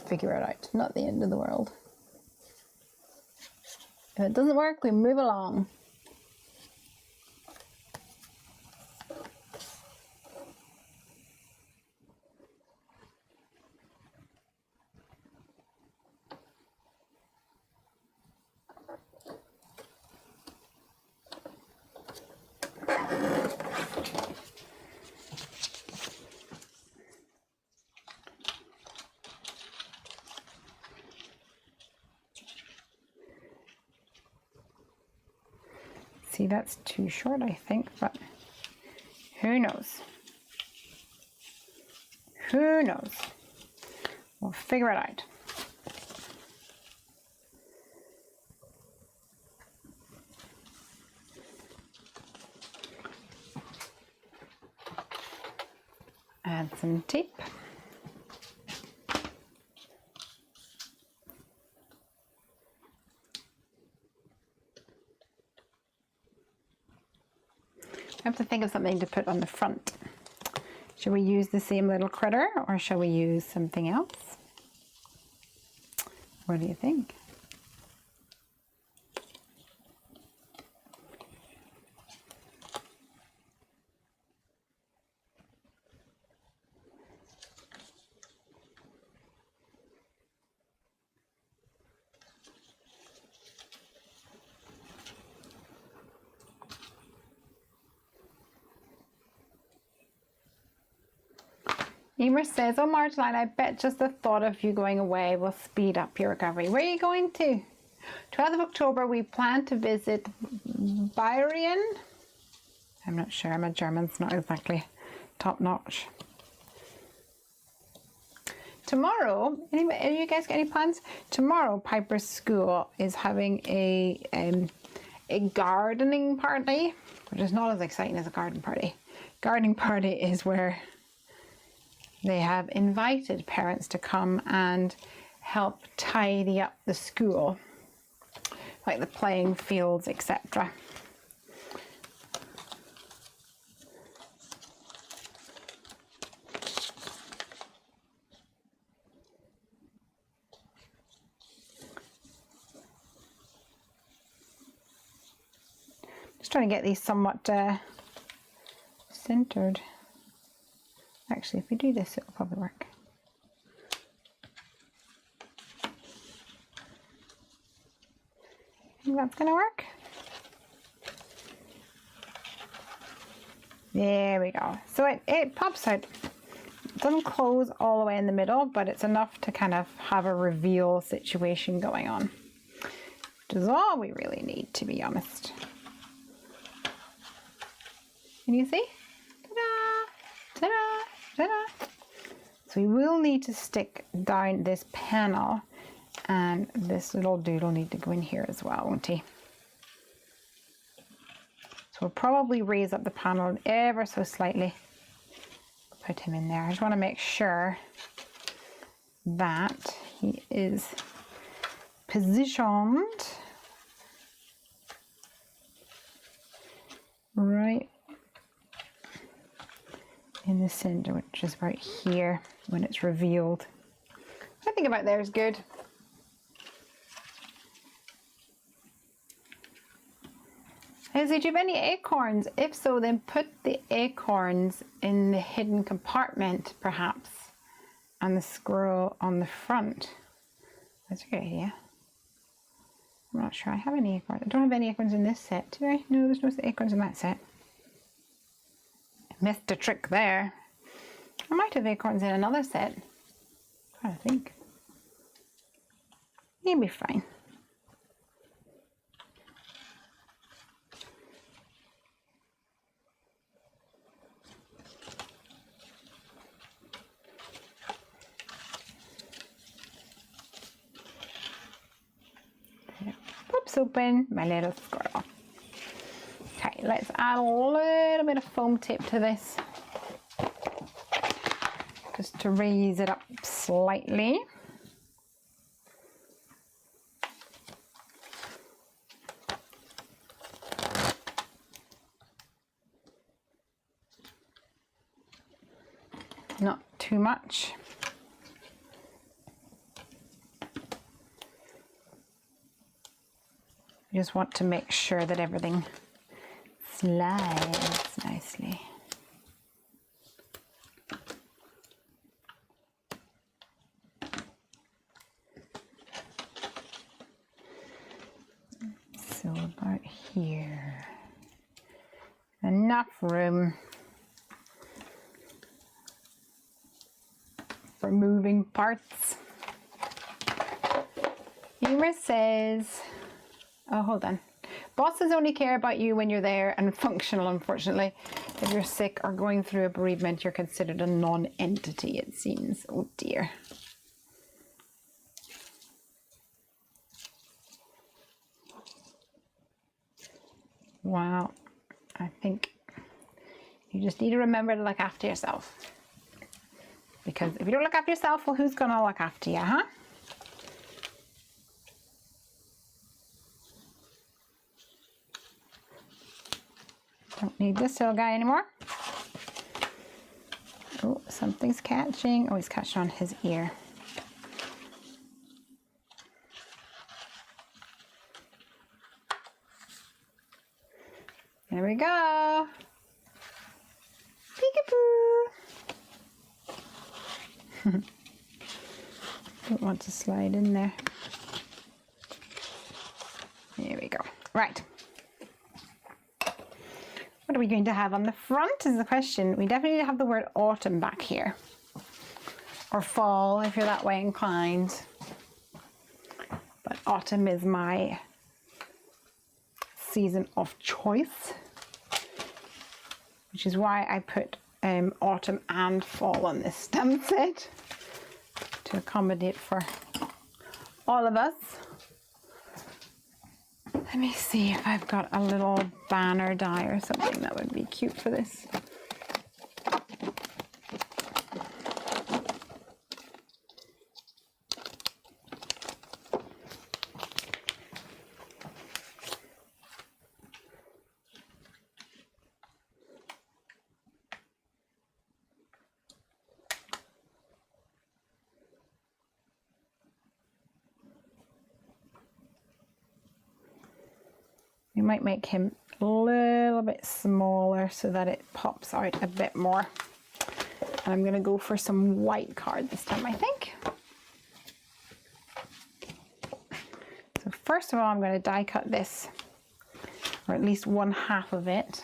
figure it out. Not the end of the world. If it doesn't work, we move along. See, that's too short, I think, but who knows? Who knows? We'll figure it out. Add some tape. I have to think of something to put on the front. Should we use the same little critter or shall we use something else? What do you think? Emer says, oh Marceline, I bet just the thought of you going away will speed up your recovery. Where are you going to? 12th of October, we plan to visit Bayern. I'm not sure, my German's not exactly top notch. Tomorrow, any you guys got any plans? Tomorrow, Piper's school is having a gardening party, which is not as exciting as a garden party. Gardening party is where they have invited parents to come and help tidy up the school, like the playing fields, etc. Just trying to get these somewhat centered. Actually, if we do this, it'll probably work. Think that's gonna work? There we go. So it pops out. It doesn't close all the way in the middle, but it's enough to kind of have a reveal situation going on, which is all we really need, to be honest. Can you see? Ta-da! Ta-da! Ta-da! So we will need to stick down this panel, and this little dude will need to go in here as well, won't he? So we'll probably raise up the panel ever so slightly. Put him in there. I just want to make sure that he is positioned right in the center, which is right here when it's revealed. I think about there is good. Did you have any acorns? If so, then put the acorns in the hidden compartment, perhaps, and the squirrel on the front. That's a good idea. I'm not sure I have any acorns. I don't have any acorns in this set, do I? No, there's no acorns in that set. Missed a trick there. I might have acorns in another set. I'm trying to think. You'll be fine. Pops open my little squirrel. Okay, let's add a little bit of foam tape to this, just to raise it up slightly. Not too much. You just want to make sure that everything slides nicely. So about here. Enough room for moving parts. Emer says, oh, hold on. Bosses only care about you when you're there and functional, unfortunately. If you're sick or going through a bereavement, you're considered a non-entity, it seems. Oh dear. Wow. I think you just need to remember to look after yourself. Because if you don't look after yourself, well, who's going to look after you, huh? Don't need this little guy anymore. Oh, something's catching. Oh, he's catching on his ear. There we go. Peekaboo. Don't want to slide in there. There we go. Right. What are we going to have on the front is the question. We definitely have the word autumn back here. Or fall, if you're that way inclined. But autumn is my season of choice. Which is why I put autumn and fall on this stamp set. To accommodate for all of us. Let me see if I've got a little banner die or something that would be cute for this. We might make him a little bit smaller so that it pops out a bit more. And I'm going to go for some white card this time, I think. So first of all, I'm going to die cut this, or at least one half of it.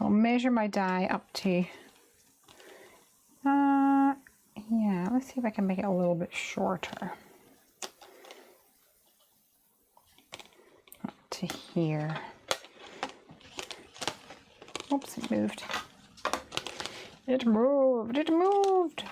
I'll measure my die up to, yeah, let's see if I can make it a little bit shorter. Up to here. Oops, it moved. It moved, it moved.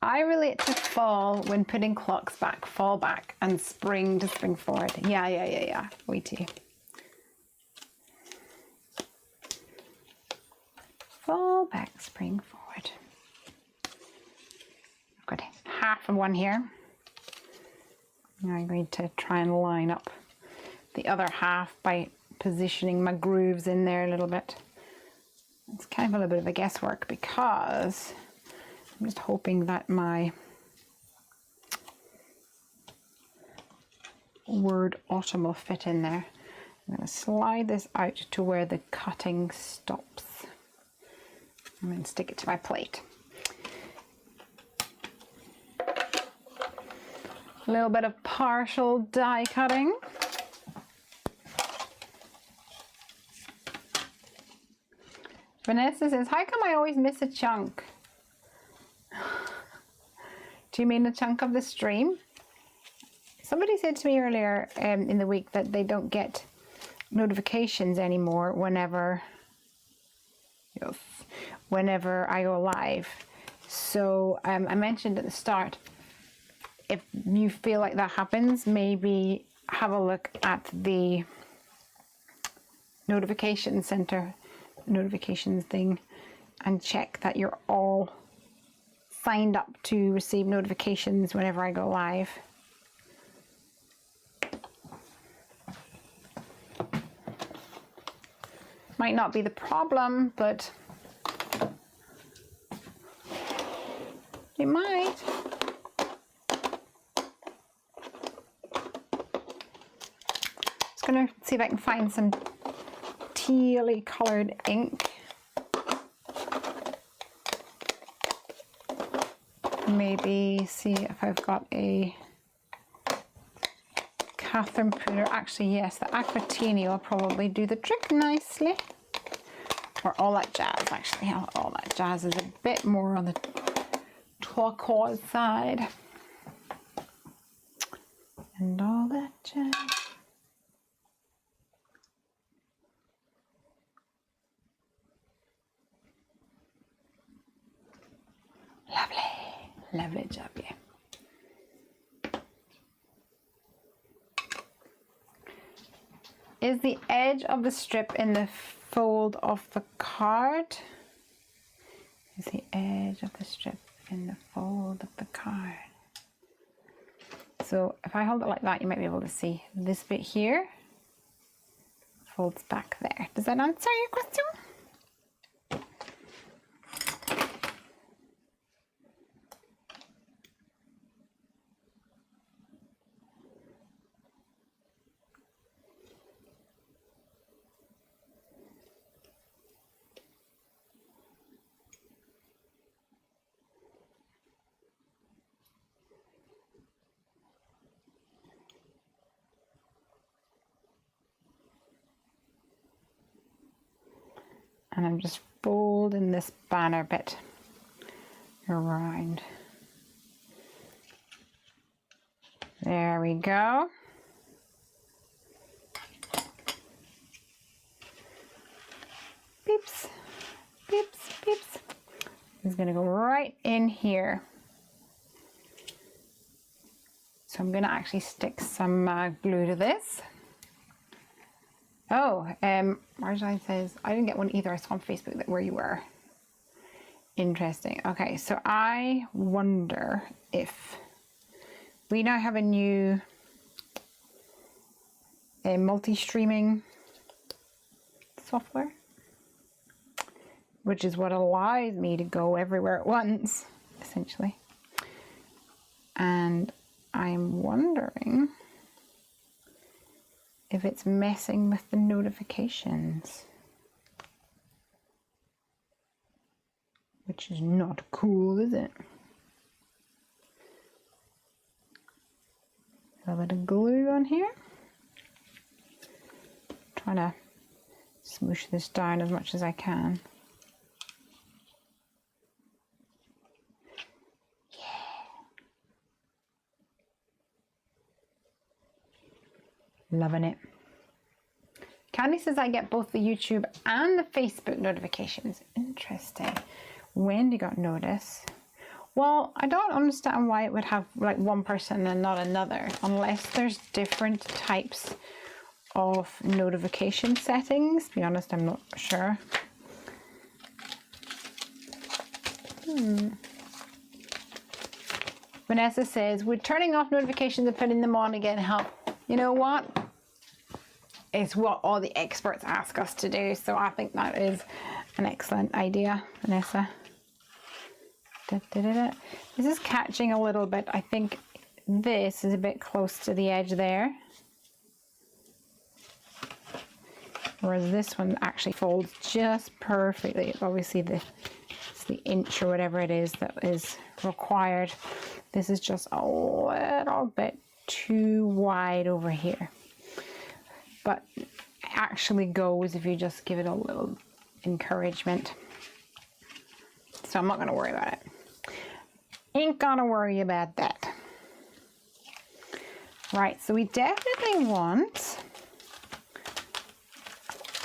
I relate to fall when putting clocks back, fall back, and spring to spring forward. Yeah. We too. Fall back, spring forward. I've got half of one here. Now I'm going to try and line up the other half by positioning my grooves in there a little bit. It's kind of a little bit of a guesswork because I'm just hoping that my word autumn will fit in there. I'm going to slide this out to where the cutting stops and then stick it to my plate. A little bit of partial die cutting. Vanessa says, how come I always miss a chunk? Do you mean a chunk of the stream? Somebody said to me earlier in the week that they don't get notifications anymore whenever I go live. So I mentioned at the start, if you feel like that happens, maybe have a look at the notification center, notifications thing, and check that you're all signed up to receive notifications whenever I go live. Might not be the problem, but it might. Just gonna see if I can find some tealy colored ink. Maybe see if I've got a Catherine pruner. Actually, yes, the Aquatini will probably do the trick nicely. Or All That Jazz, actually. All That Jazz is a bit more on the turquoise side. And All That Jazz. Lovely, lovely job, yeah. Is the edge of the strip in the fold of the card? Is the edge of the strip in the fold of the card? So if I hold it like that, you might be able to see this bit here folds back there. Does that answer your question? And I'm just folding this banner bit around. There we go. Beeps, beeps, beeps. It's gonna go right in here. So I'm gonna actually stick some glue to this. Oh, Marjolaine says, I didn't get one either. I saw on Facebook that where you were. Interesting. Okay, so I wonder if we now have a new multi-streaming software, which is what allows me to go everywhere at once, essentially. And I'm wondering if it's messing with the notifications, which is not cool, is it? A little bit of glue on here. Trying to smoosh this down as much as I can. Loving it. Candy says I get both the YouTube and the Facebook notifications. Interesting. When you got notice? Well, I don't understand why it would have like one person and not another, unless there's different types of notification settings. To be honest, I'm not sure. Vanessa says, would turning off notifications and putting them on again help? You know what? It's what all the experts ask us to do, so I think that is an excellent idea, Vanessa. This is catching a little bit. I think this is a bit close to the edge there. whereas this one actually folds just perfectly. Obviously it's the inch or whatever it is that is required. This is just a little bit too wide over here, but it actually goes if you just give it a little encouragement. So I'm not going to worry about it. Ain't gonna worry about that. Right, so we definitely want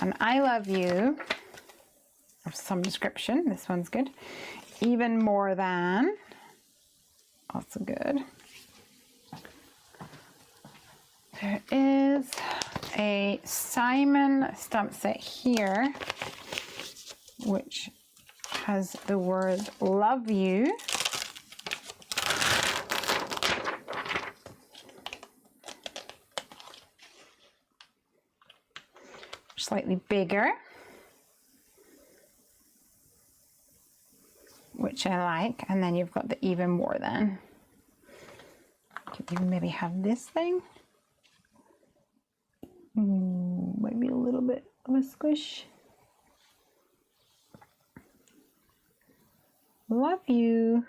an I love you of some description. This one's good. Even more than, also good. There is a Simon stamp set here, which has the word love you. Slightly bigger, which I like, and then you've got the even more than. Could you maybe have this thing? Maybe a little bit of a squish. Love you.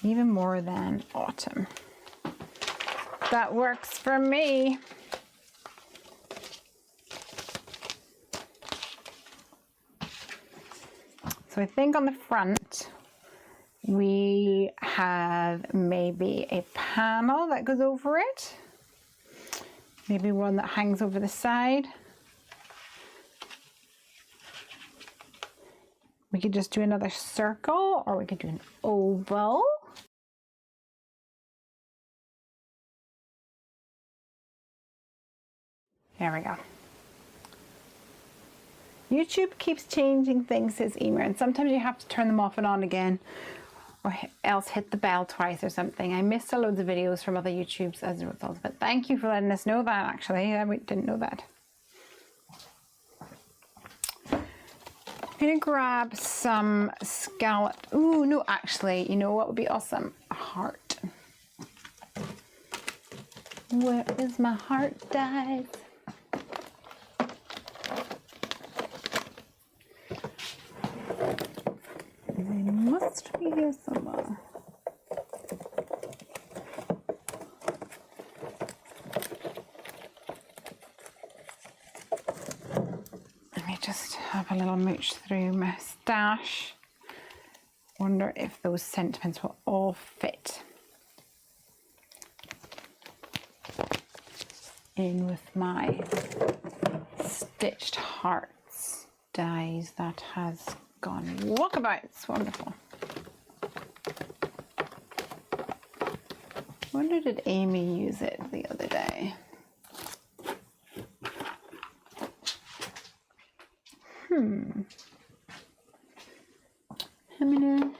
Even more than autumn. That works for me. So I think on the front, we have maybe a panel that goes over it. Maybe one that hangs over the side. We could just do another circle, or we could do an oval. There we go. YouTube keeps changing things, says Emer, and sometimes you have to turn them off and on again, or else hit the bell twice or something. I missed a loads of videos from other YouTubes as a result of it. Thank you for letting us know that, actually. I didn't know that. I'm gonna grab some scallop. Ooh, no, actually, you know what would be awesome? A heart. Where is my heart dies? They must be here somewhere. Let me just have a little mooch through my stash. Wonder if those sentiments will all fit in with my stitched hearts dies that has gone walkabouts. Wonderful. Wonder did Amy use it the other day? Himina.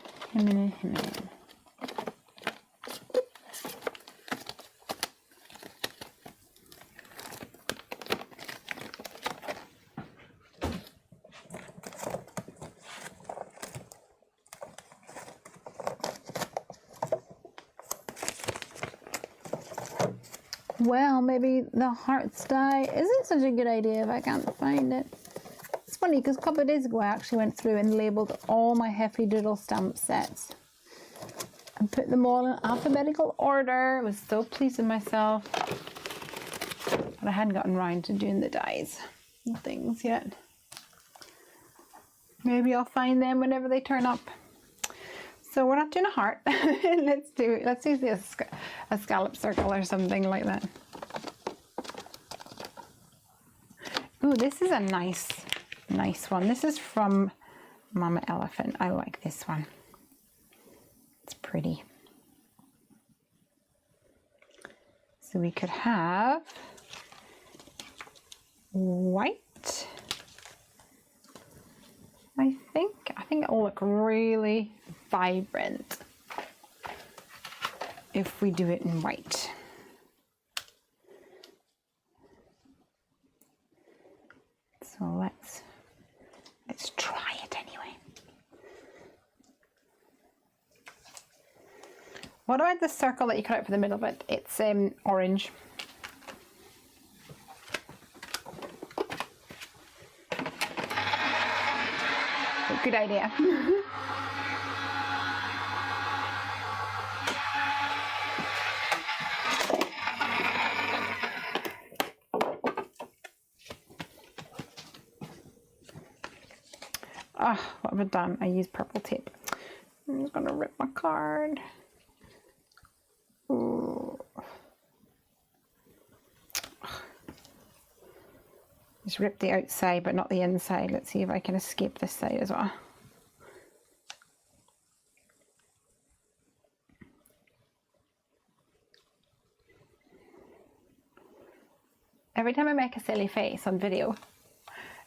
Well, maybe the hearts die isn't such a good idea if I can't find it. It's funny because a couple of days ago I actually went through and labelled all my Heffy Doodle stamp sets and put them all in alphabetical order. I was so pleased with myself, but I hadn't gotten around to doing the dies and things yet. Maybe I'll find them whenever they turn up. So we're not doing a heart. Let's use a scallop circle or something like that. Ooh, this is a nice one. This is from Mama Elephant. I like this one. It's pretty. So we could have white. I think it'll look really vibrant if we do it in white. So let's try it anyway. What about the circle that you cut out for the middle of it? It's orange. Good idea. Ah, what have I done? I used purple tape. I'm just gonna rip my card. Ooh. Just rip the outside but not the inside. Let's see if I can escape this side as well. Every time I make a silly face on video,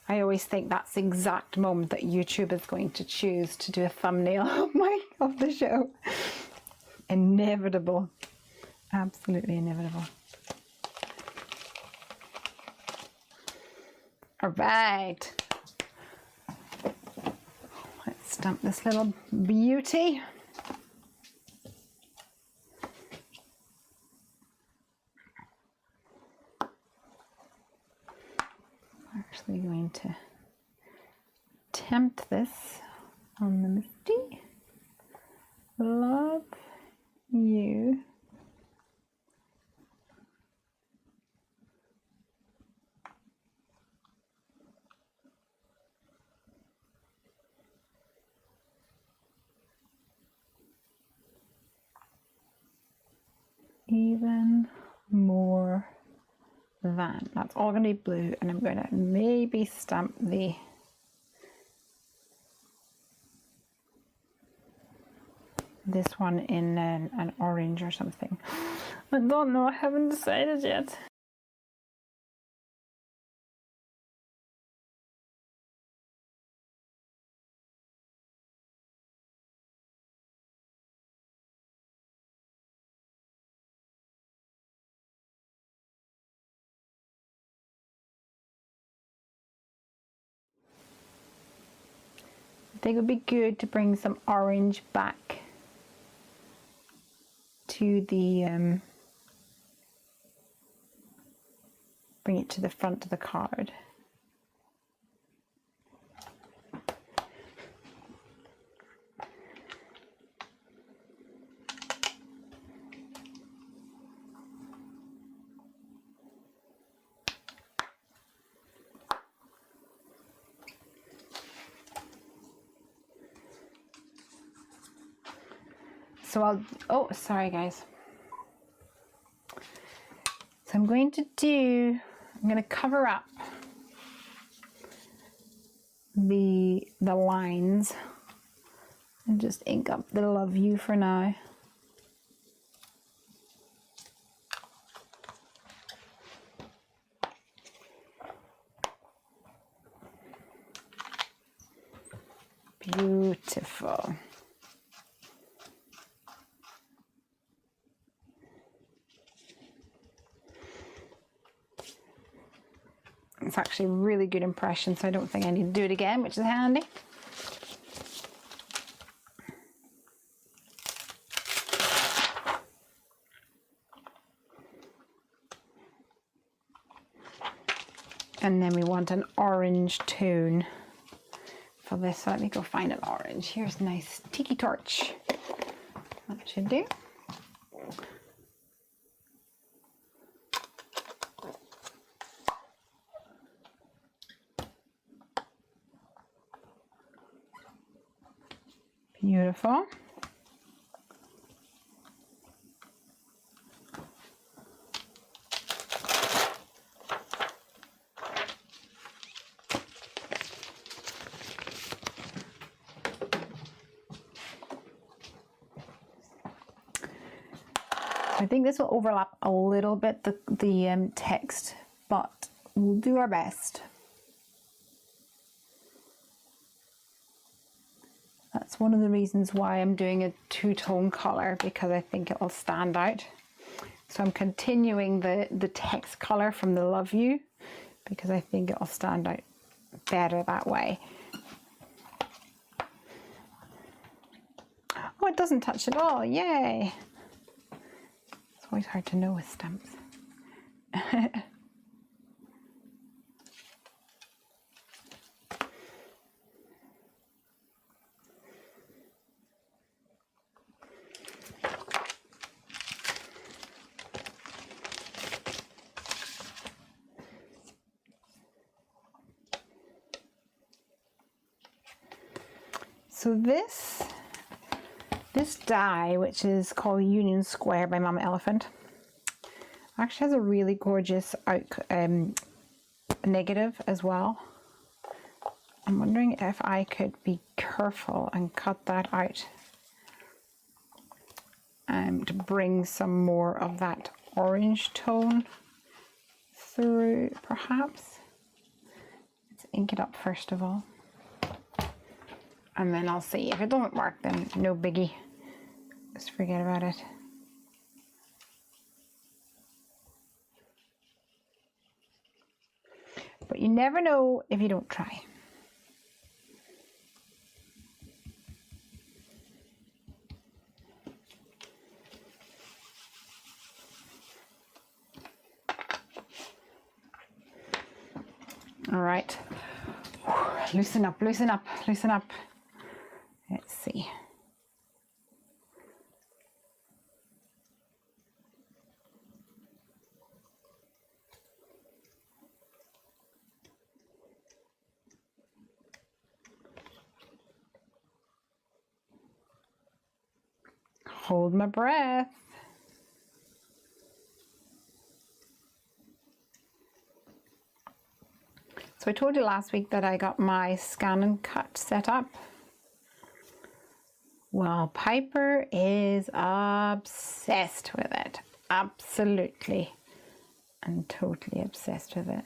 I always think that's the exact moment that YouTube is going to choose to do a thumbnail of the show. Inevitable. Absolutely inevitable. All right. Let's stamp this little beauty. I'm actually going to tempt this on the Misty. Love you. Even more than. That's all going to be blue, and I'm going to maybe stamp this one in an orange or something. I don't know, I haven't decided yet. I think it would be good to bring some orange back to the bring it to the front of the card. So oh, sorry guys. So I'm going to cover up the lines and just ink up the love you for now. Beautiful. It's actually a really good impression, so I don't think I need to do it again, which is handy. And then we want an orange tone for this. So let me go find an orange. Here's a nice tiki torch. That should do. Beautiful. I think this will overlap a little bit the text, but we'll do our best. That's one of the reasons why I'm doing a two-tone color, because I think it will stand out. So I'm continuing the text color from the Love You because I think it will stand out better that way. Oh, it doesn't touch at all. Yay! It's always hard to know with stamps. So this die, which is called Union Square by Mama Elephant, actually has a really gorgeous negative as well. I'm wondering if I could be careful and cut that out to bring some more of that orange tone through, perhaps. Let's ink it up first of all, and then I'll see. If it doesn't work, then no biggie, just forget about it. But you never know if you don't try. All right, loosen up, loosen up, loosen up. Let's see. Hold my breath. So I told you last week that I got my scan and cut set up. Well, Piper is obsessed with it. Absolutely and totally obsessed with it.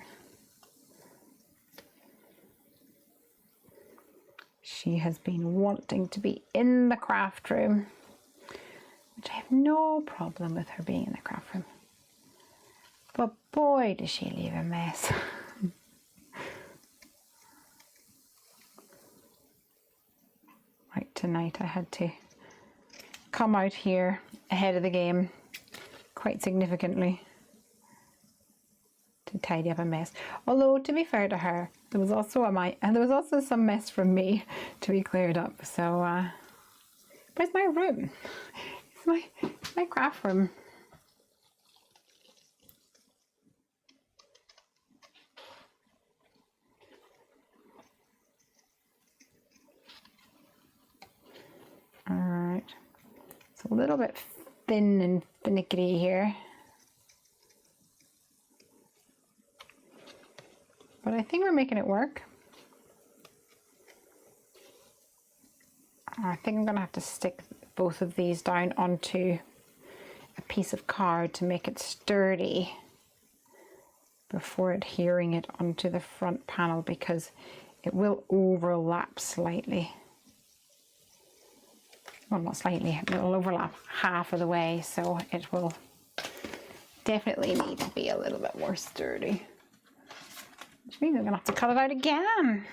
She has been wanting to be in the craft room, which I have no problem with her being in the craft room. But boy, does she leave a mess. Right, tonight I had to come out here ahead of the game quite significantly to tidy up a mess. Although, to be fair to her, there was also some mess from me to be cleared up. So, but it's my room. It's my craft room. All right, it's a little bit thin and finicky here, but I think we're making it work. I think I'm gonna have to stick both of these down onto a piece of card to make it sturdy before adhering it onto the front panel, because it will overlap slightly. Well, not slightly, it will overlap half of the way, so it will definitely need to be a little bit more sturdy. Which means I'm gonna have to cut it out again.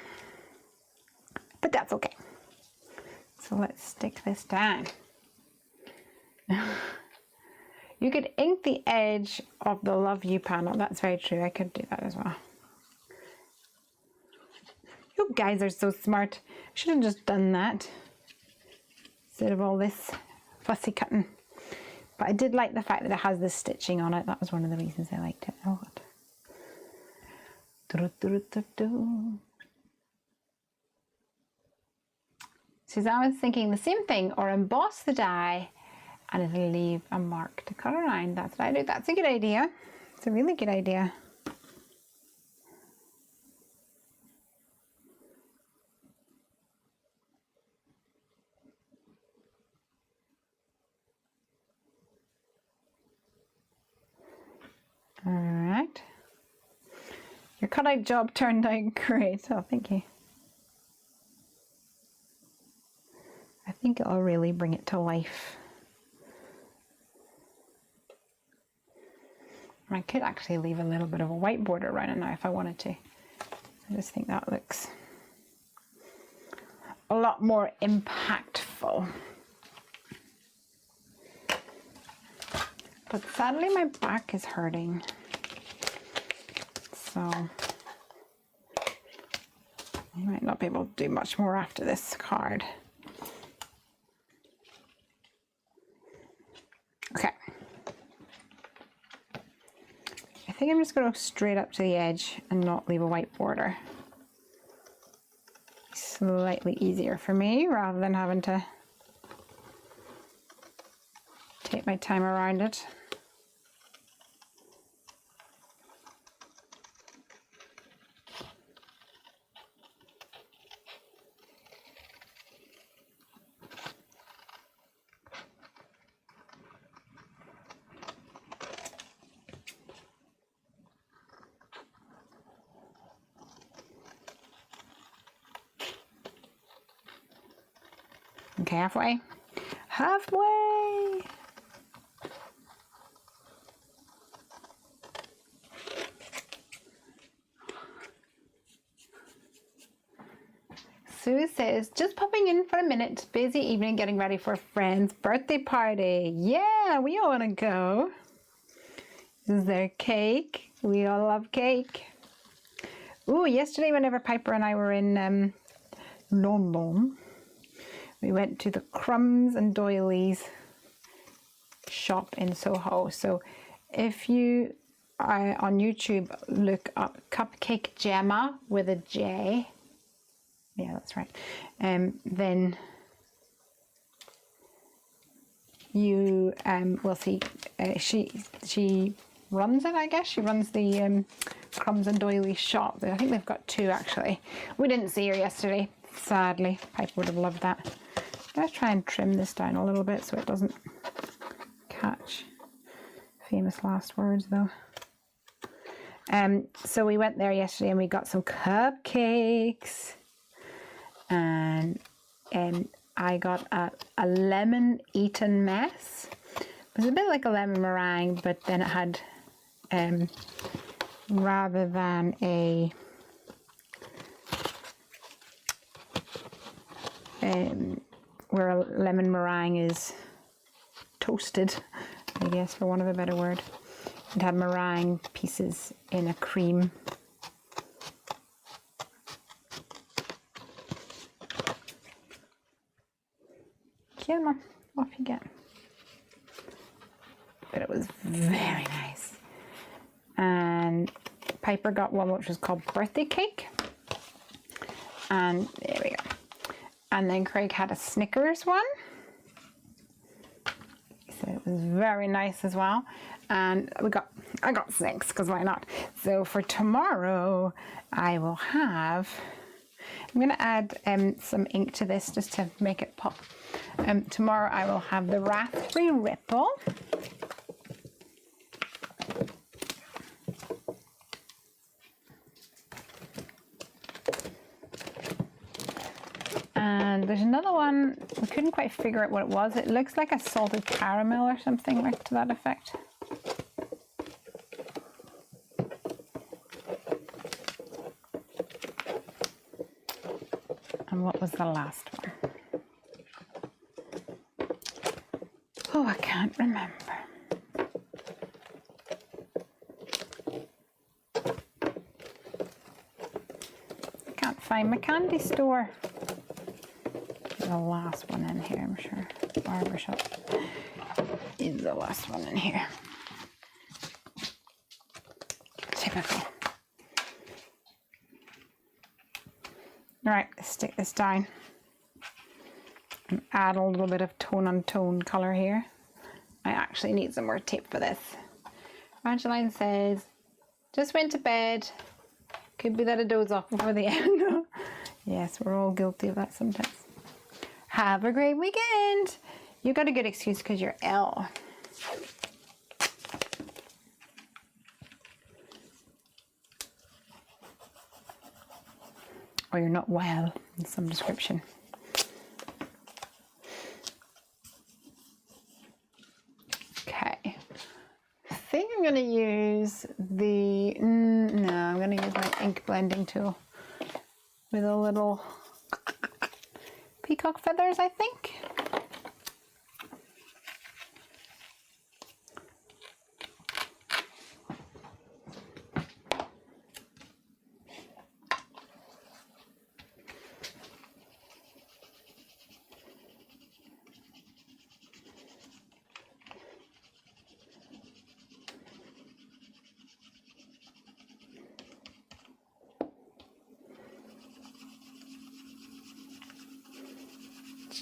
But that's okay. So let's stick this down. You could ink the edge of the Love You panel. That's very true, I could do that as well. You guys are so smart. I should have just done that instead of all this fussy cutting. But I did like the fact that it has this stitching on it. That was one of the reasons I liked it a lot. Suzanne was thinking the same thing, or emboss the die and it'll leave a mark to cut around. That's what I do. That's a good idea. It's a really good idea. All right. Your cutout job turned out great. Oh, thank you. I think it'll really bring it to life. I could actually leave a little bit of a white border around it now if I wanted to. I just think that looks a lot more impactful. But sadly my back is hurting. So I might not be able to do much more after this card. Okay. I think I'm just going to go straight up to the edge and not leave a white border. slightly easier for me rather than having to take my time around it. Okay, halfway. Halfway! Sue says, just popping in for a minute. Busy evening getting ready for a friend's birthday party. Yeah, we all want to go. Is there cake? We all love cake. Ooh, yesterday whenever Piper and I were in London, we went to the Crumbs and Doilies shop in Soho. So if you are on YouTube, look up Cupcake Gemma with a J. Yeah, that's right. Then you will see she runs it, I guess. She runs the Crumbs and Doilies shop. I think they've got two actually. We didn't see her yesterday, sadly. Piper would have loved that. Let's try and trim this down a little bit so it doesn't catch. Famous last words though. So we went there yesterday and we got some cupcakes, and I got a lemon Eton mess. It was a bit like a lemon meringue, but then it had rather than a where a lemon meringue is toasted, I guess, for want of a better word. It had meringue pieces in a cream. Come on, off you get. But it was very nice. And Piper got one which was called birthday cake. And there we go. And then Craig had a Snickers one. So it was very nice as well. And I got 6 because why not? So for tomorrow I will have, I'm going to add some ink to this just to make it pop. Tomorrow I will have the Raspberry Ripple. And there's another one, we couldn't quite figure out what it was. It looks like a salted caramel or something like to that effect. And what was the last one? Oh, I can't remember. I can't find my candy store. The last one in here, I'm sure. Barbershop is the last one in here. Typical. All right, let's stick this down and add a little bit of tone on tone color here. I actually need some more tape for this. Evangeline says, just went to bed. Could be that I doze off before the end. Yes, we're all guilty of that sometimes. Have a great weekend. You got a good excuse because you're ill. Or you're not well in some description. Okay. I think I'm going to use the, no, I'm going to use my ink blending tool with a little peacock feathers, I think.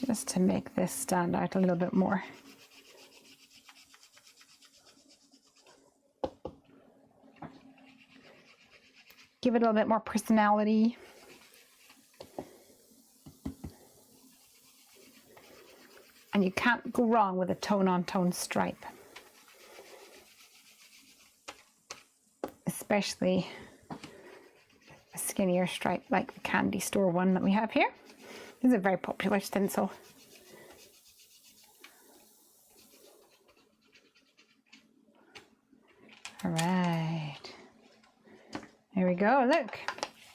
just to make this stand out a little bit more. Give it a little bit more personality. And you can't go wrong with a tone-on-tone stripe. Especially a skinnier stripe like the candy store one that we have here. This is a very popular stencil. All right. There we go, look.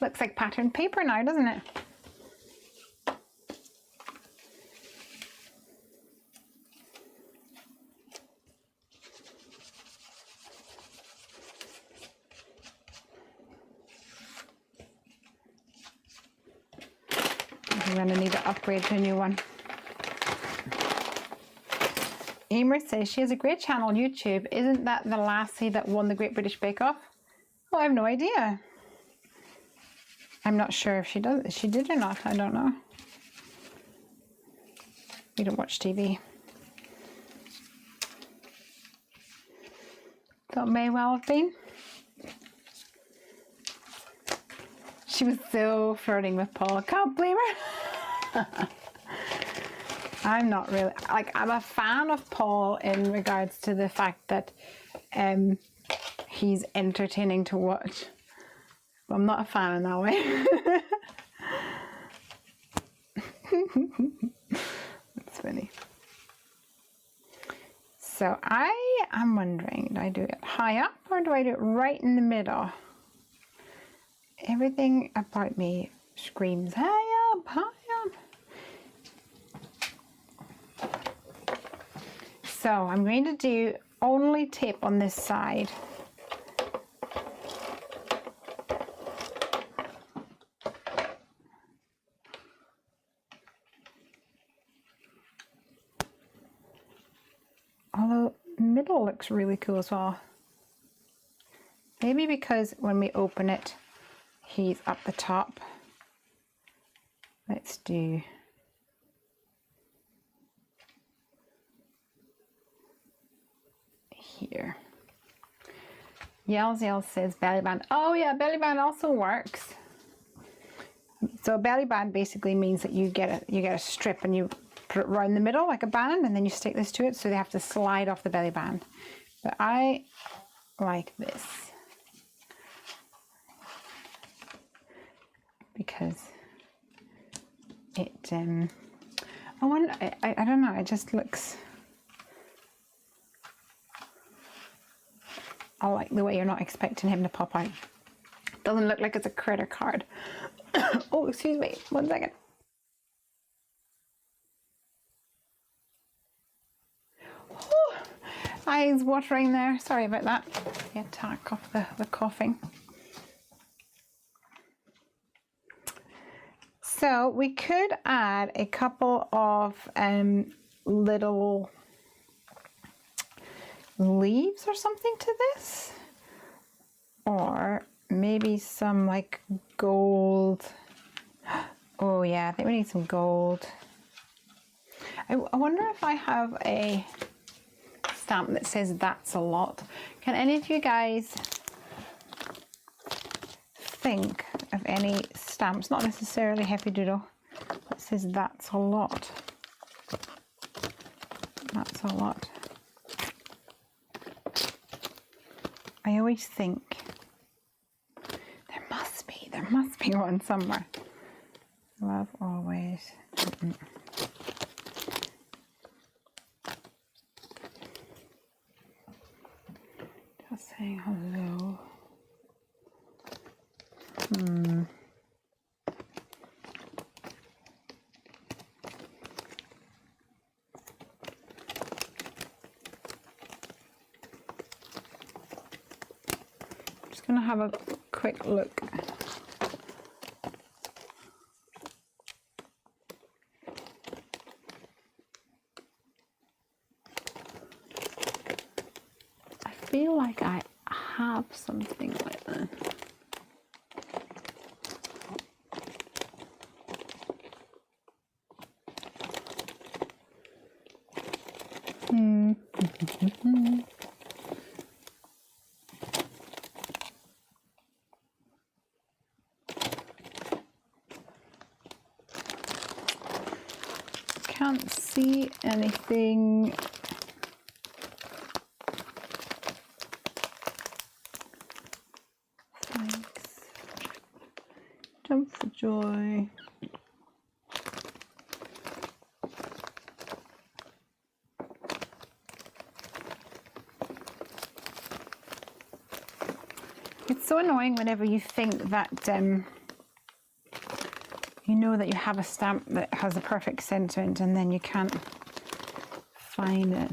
Looks like patterned paper now, doesn't it? I'm gonna need to upgrade to a new one. Emer says she has a great channel on YouTube. Isn't that the lassie that won the Great British Bake Off? Oh, I have no idea. I'm not sure if she does. She did or not. I don't know. We don't watch TV. So it may well have been. She was so flirting with Paul. I can't blame her. I'm not really, like, I'm a fan of Paul in regards to the fact that he's entertaining to watch. But I'm not a fan in that way. That's funny. So I am wondering, do I do it high up or do I do it right in the middle? Everything about me screams high up, high up. So I'm going to do only tape on this side. Although middle looks really cool as well. Maybe because when we open it, he's up the top. Let's do here. Yells says belly band. Oh yeah, belly band also works. So a belly band basically means that you get a strip and you put it around the middle like a band, and then you stick this to it, so they have to slide off the belly band. But I like this because it I don't know, it just looks, I like the way you're not expecting him to pop out. Doesn't look like it's a critter card. Oh, excuse me, 1 second. Oh, eyes watering there. Sorry about that. The attack of the coughing. So we could add a couple of little leaves or something to this, or maybe some like gold. Oh yeah, I think we need some gold. I wonder if I have a stamp that says "that's a lot." Can any of you guys think of any stamps, not necessarily Heffy Doodle, that says "that's a lot"? That's a lot. I always think there must be one somewhere. Love always. Just saying hello. Just gonna have a quick look. I feel like I have something like that. Can't see anything. Thanks. Jump for joy. It's so annoying whenever you think that you know that you have a stamp that has a perfect sentiment and then you can't find it.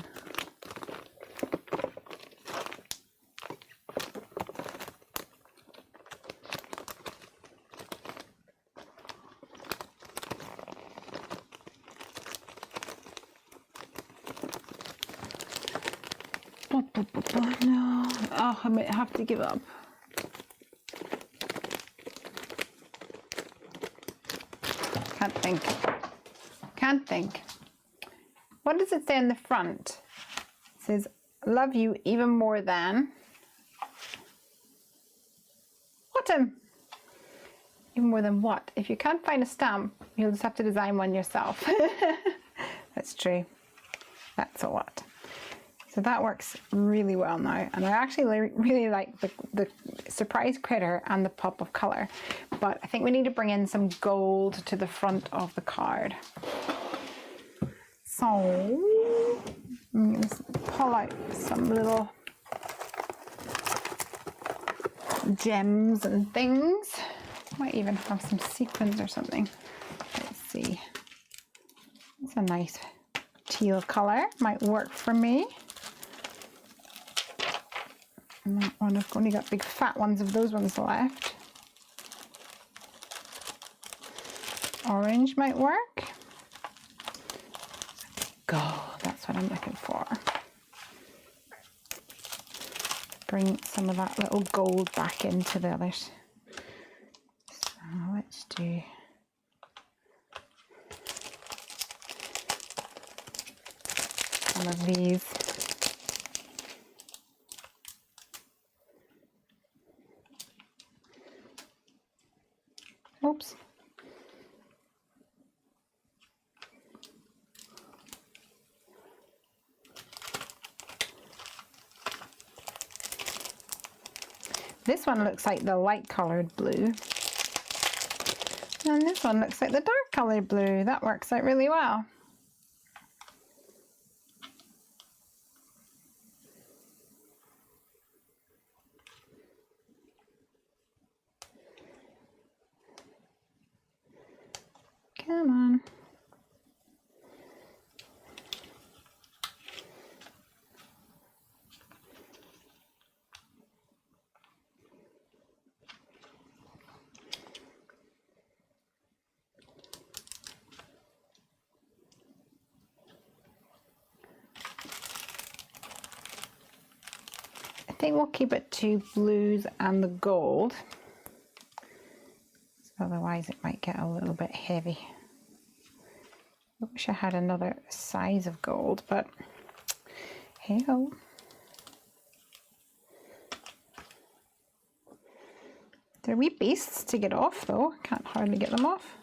No, oh, I might have to give up. Can't think. What does it say in the front? It says, love you even more than autumn. Even more than what? If you can't find a stamp, you'll just have to design one yourself. That's true. That's a lot. So that works really well now. And I actually really like the surprise critter and the pop of color. But I think we need to bring in some gold to the front of the card. So I'm going to pull out some little gems and things. Might even have some sequins or something. Let's see. It's a nice teal color. Might work for me. And that one, I've only got big fat ones of those ones left. Orange might work. Gold, that's what I'm looking for. Bring some of that little gold back into the others. So let's do some of these. Oops. This one looks like the light colored blue. And this one looks like the dark colored blue. That works out really well. Come on. I think we'll keep it to blues and the gold. Otherwise it might get a little bit heavy. I wish I had another size of gold, but hey ho. They're wee beasts to get off though. Can't hardly get them off.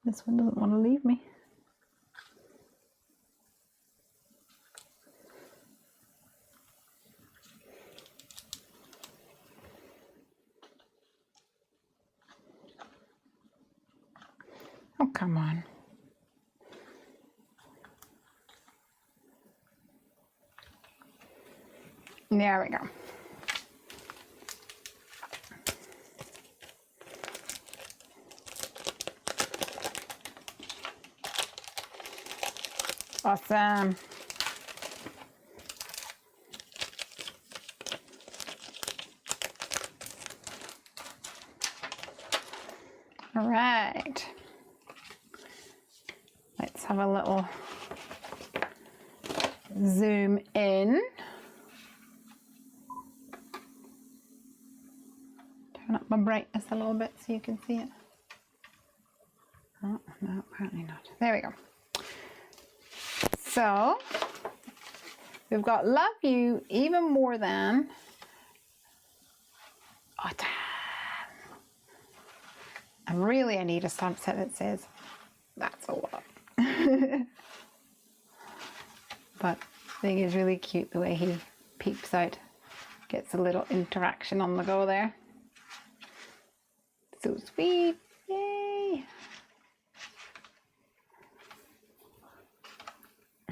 This one doesn't want to leave me. Oh, come on. There we go. Awesome. let's have a little zoom in. Turn up my brightness a little bit so you can see it. Oh, no, apparently not. There we go. So, we've got love you even more than. Oh, damn. And really, I need a stamp set that says, that's a lot. But I think it's really cute the way he peeps out. Gets a little interaction on the go there. So sweet. Yay.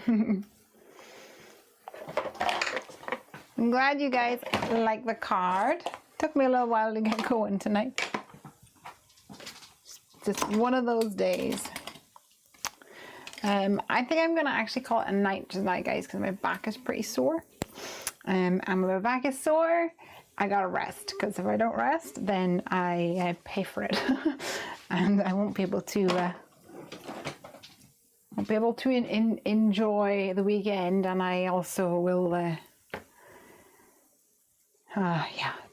I'm glad you guys like the card. Took me a little while to get going tonight. Just one of those days. I think I'm gonna actually call it a night tonight, guys, because my back is pretty sore. And when my back is sore, I gotta rest, because if I don't rest, then I pay for it, and I won't be able to enjoy the weekend, and I also will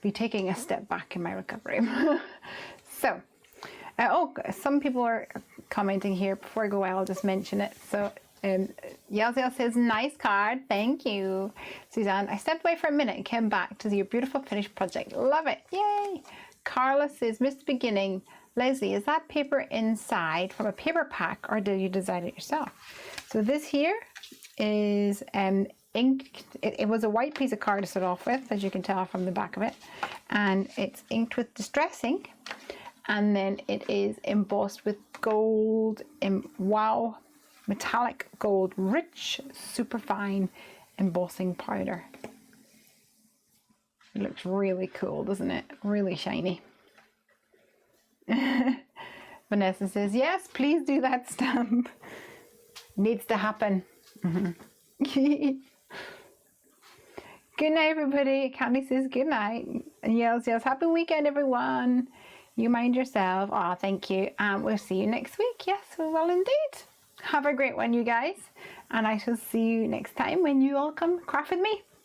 be taking a step back in my recovery. So, some people are commenting here. Before I go, I'll just mention it. So, Yelzel says, nice card, thank you. Suzanne, I stepped away for a minute and came back to see your beautiful finished project. Love it, yay. Carla says, missed the beginning. Lesley, is that paper inside from a paper pack, or did you design it yourself? So this here is inked. It was a white piece of card to start off with, as you can tell from the back of it, and it's inked with distress ink, and then it is embossed with gold, wow, metallic gold, rich, super fine embossing powder. It looks really cool, doesn't it? Really shiny. Vanessa says, yes, please do that stamp. Needs to happen. Good night, everybody. Candy says good night. And Yells, happy weekend, everyone. You mind yourself. Oh, thank you. We'll see you next week. Yes, we will indeed. Have a great one, you guys. And I shall see you next time when you all come craft with me.